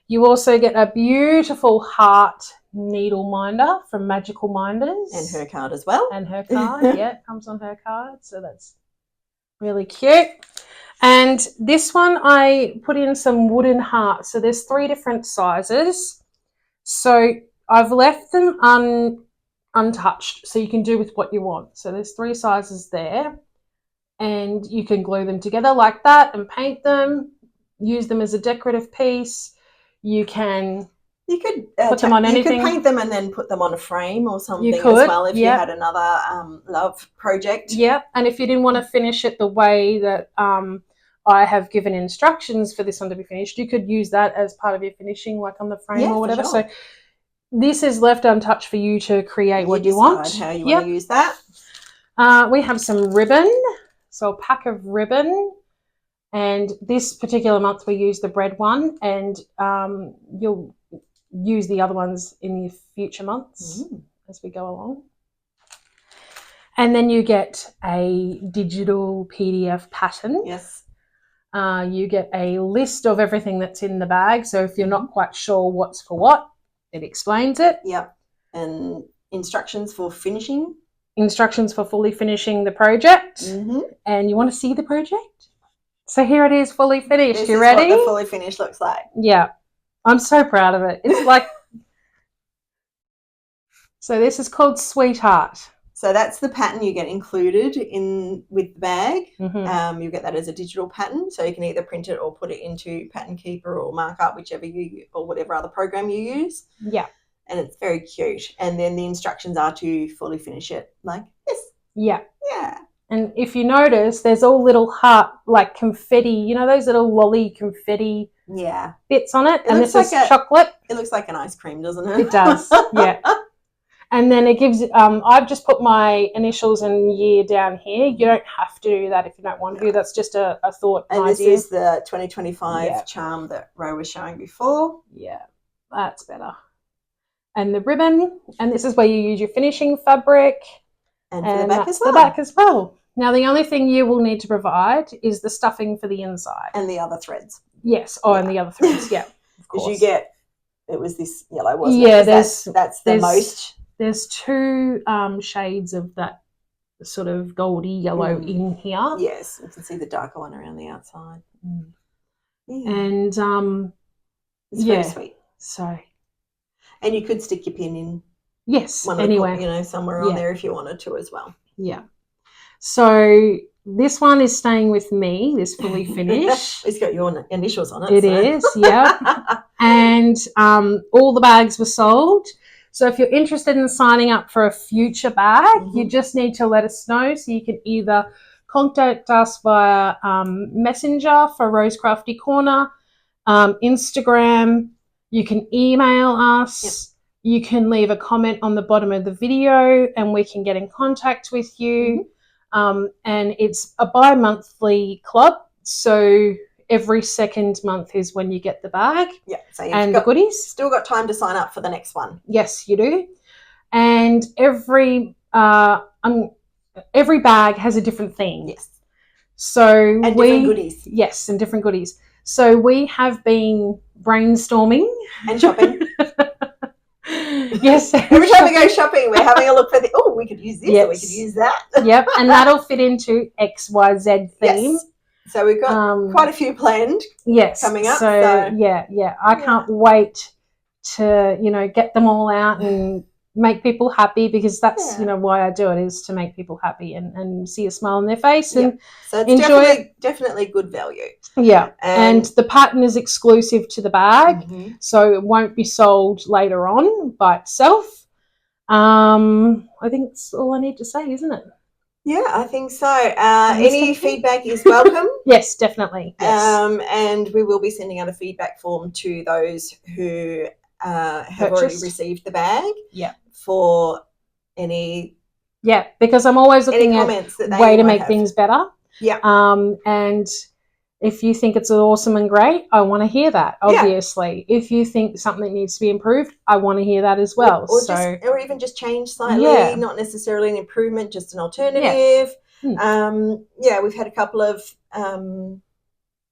You also get a beautiful heart needle minder from Magical Minders. And her card as well. And her card, yeah, it comes on her card. So that's really cute. And this one I put in some wooden hearts. So there's 3 different sizes. So I've left them untouched, so you can do with what you want. So there's 3 sizes there. And you can glue them together like that and paint them, use them as a decorative piece. You could put them on anything. You could paint them and then put them on a frame or something as well if you had another love project. Yeah, and if you didn't want to finish it the way that I have given instructions for this one to be finished, you could use that as part of your finishing, like on the frame or whatever. Sure. So this is left untouched for you to create what you want. How you want to use that. We have some ribbon, so a pack of ribbon. And this particular month we use the bread one, and you'll use the other ones in the future months as we go along. And then you get a digital PDF pattern. Yes. You get a list of everything that's in the bag. So if you're not quite sure what's for what, it explains it. Yep. And instructions for finishing. Instructions for fully finishing the project. Mm-hmm. And you want to see the project? So here it is, fully finished. You ready? This is what the fully finished looks like. Yeah. I'm so proud of it. It's like... So this is called Sweetheart. So that's the pattern you get included with the bag. Mm-hmm. You get that as a digital pattern. So you can either print it or put it into Pattern Keeper or Markup, or whatever other program you use. Yeah. And it's very cute. And then the instructions are to fully finish it like this. Yeah. Yeah. And if you notice, there's all little heart, like confetti, those little lolly confetti bits on it. And this is chocolate. It looks like an ice cream, doesn't it? It does, yeah. And then it gives, I've just put my initials and year down here. You don't have to do that if you don't want to. That's just a thought. And this idea. is the 2025 charm that Ro was showing before. Yeah, that's better. And the ribbon, and this is where you use your finishing fabric. And for the back as well. The back as well. Now, the only thing you will need to provide is the stuffing for the inside. And the other threads. Yes, and the other threads, yeah. Because you get, it was this yellow, wasn't it? Yeah, that's the most. There's two shades of that sort of goldy yellow in here. Yes, you can see the darker one around the outside. Yeah. And it's very sweet. So, and you could stick your pin in. Yes, anyway, somewhere on there if you wanted to as well. Yeah. So this one is staying with me. This fully finished. It's got your initials on it. It is, yeah. And all the bags were sold. So if you're interested in signing up for a future bag, you just need to let us know. So you can either contact us via Messenger for Rose Crafty Corner, Instagram. You can email us. Yep. You can leave a comment on the bottom of the video and we can get in contact with you. And it's a bi-monthly club. So every second month is when you get the bag. Yeah. So the goodies. Still got time to sign up for the next one. Yes, you do. And every bag has a different theme. Yes. So different goodies. Yes, and different goodies. So we have been brainstorming. And shopping. Yes. Every time we go shopping, we're having a look for we could use this or we could use that. Yep, and that'll fit into XYZ theme. Yes. So we've got quite a few planned coming up. So I can't wait to, get them all out and make people happy because that's, why I do it is to make people happy and see a smile on their face and so it's definitely good value. Yeah, and the pattern is exclusive to the bag, so it won't be sold later on by itself. I think that's all I need to say, isn't it? Yeah, I think so. Any feedback is welcome. Yes, definitely. Yes. And we will be sending out a feedback form to those who have already received the bag. Yeah. For any. Yeah, because I'm always looking at a way to make things better. Yeah. And if you think it's awesome and great, I want to hear that, obviously. Yeah. If you think something needs to be improved, I want to hear that as well. Or even just change slightly, not necessarily an improvement, just an alternative. Yeah. We've had a couple of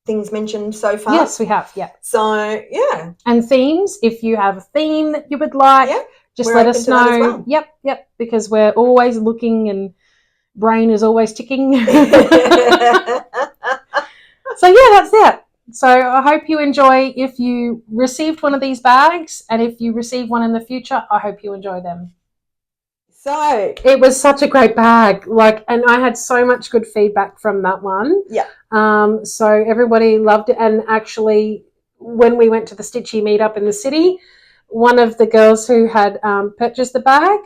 things mentioned so far. Yes, we have, So, yeah. And themes, if you have a theme that you would like, just let us know. Yep, because we're always looking and brain is always ticking. So, that's it. So I hope you enjoy if you received one of these bags, and if you receive one in the future, I hope you enjoy them. So it was such a great bag, and I had so much good feedback from that one. Yeah. So everybody loved it, and actually, when we went to the Stitchy meetup in the city, one of the girls who had purchased the bag,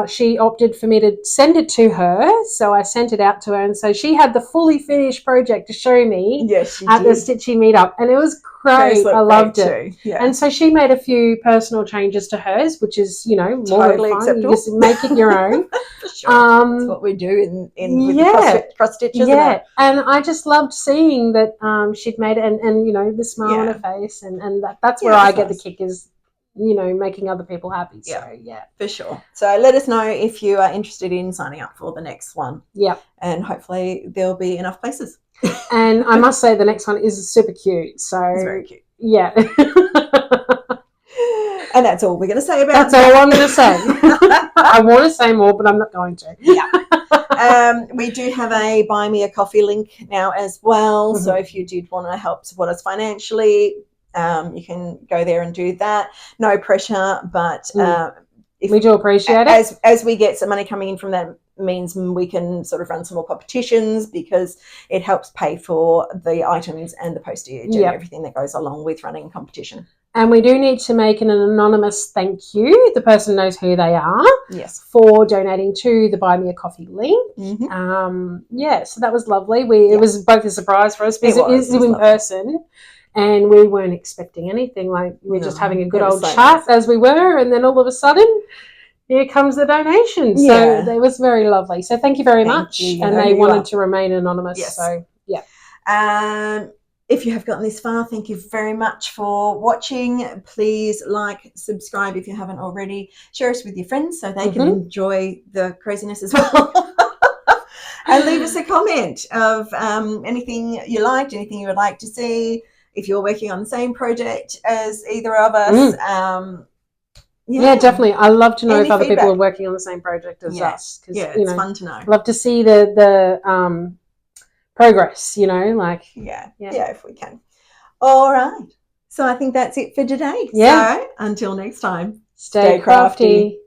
she opted for me to send it to her, so I sent it out to her, and so she had the fully finished project to show me at the Stitchy meetup, and it was great. I loved it. Yeah. And so she made a few personal changes to hers, which is, more totally fun. Acceptable. You just make it your own. For sure. That's what we do with the CrossStitch, isn't it? And I just loved seeing that she'd made it, and the smile on her face, and that's where I get the kick is, making other people happy. So, for sure. So let us know if you are interested in signing up for the next one. Yeah. And hopefully there'll be enough places. And I must say the next one is super cute. So it's very cute. Yeah. And that's all we're going to say about That's all I'm going to say. I want to say more, but I'm not going to. Yeah. We do have a Buy Me a Coffee link now as well. So if you did want to help support us financially, you can go there and do that. No pressure, but if we do appreciate it. As we get some money coming in from that, means we can sort of run some more competitions because it helps pay for the items and the postage and everything that goes along with running a competition. And we do need to make an anonymous thank you. The person knows who they are. Yes. For donating to the Buy Me a Coffee link. So that was lovely. It was both a surprise for us because it is in person. And we weren't expecting anything. We were just having a good old chat as we were, and then all of a sudden, here comes the donation. Yeah. So it was very lovely. So thank you very much. You. You and know they who you wanted are. to remain anonymous. Yes. So, yeah. If you have gotten this far, thank you very much for watching. Please like, subscribe if you haven't already. Share us with your friends so they can enjoy the craziness as well. And leave us a comment of anything you liked, anything you would like to see. If you're working on the same project as either of us. Yeah, definitely. I love to know if other feedback. people are working on the same project as us. Yeah, it's fun to know. Love to see the progress, like. Yeah, if we can. All right. So I think that's it for today. Yeah. So until next time, Stay crafty.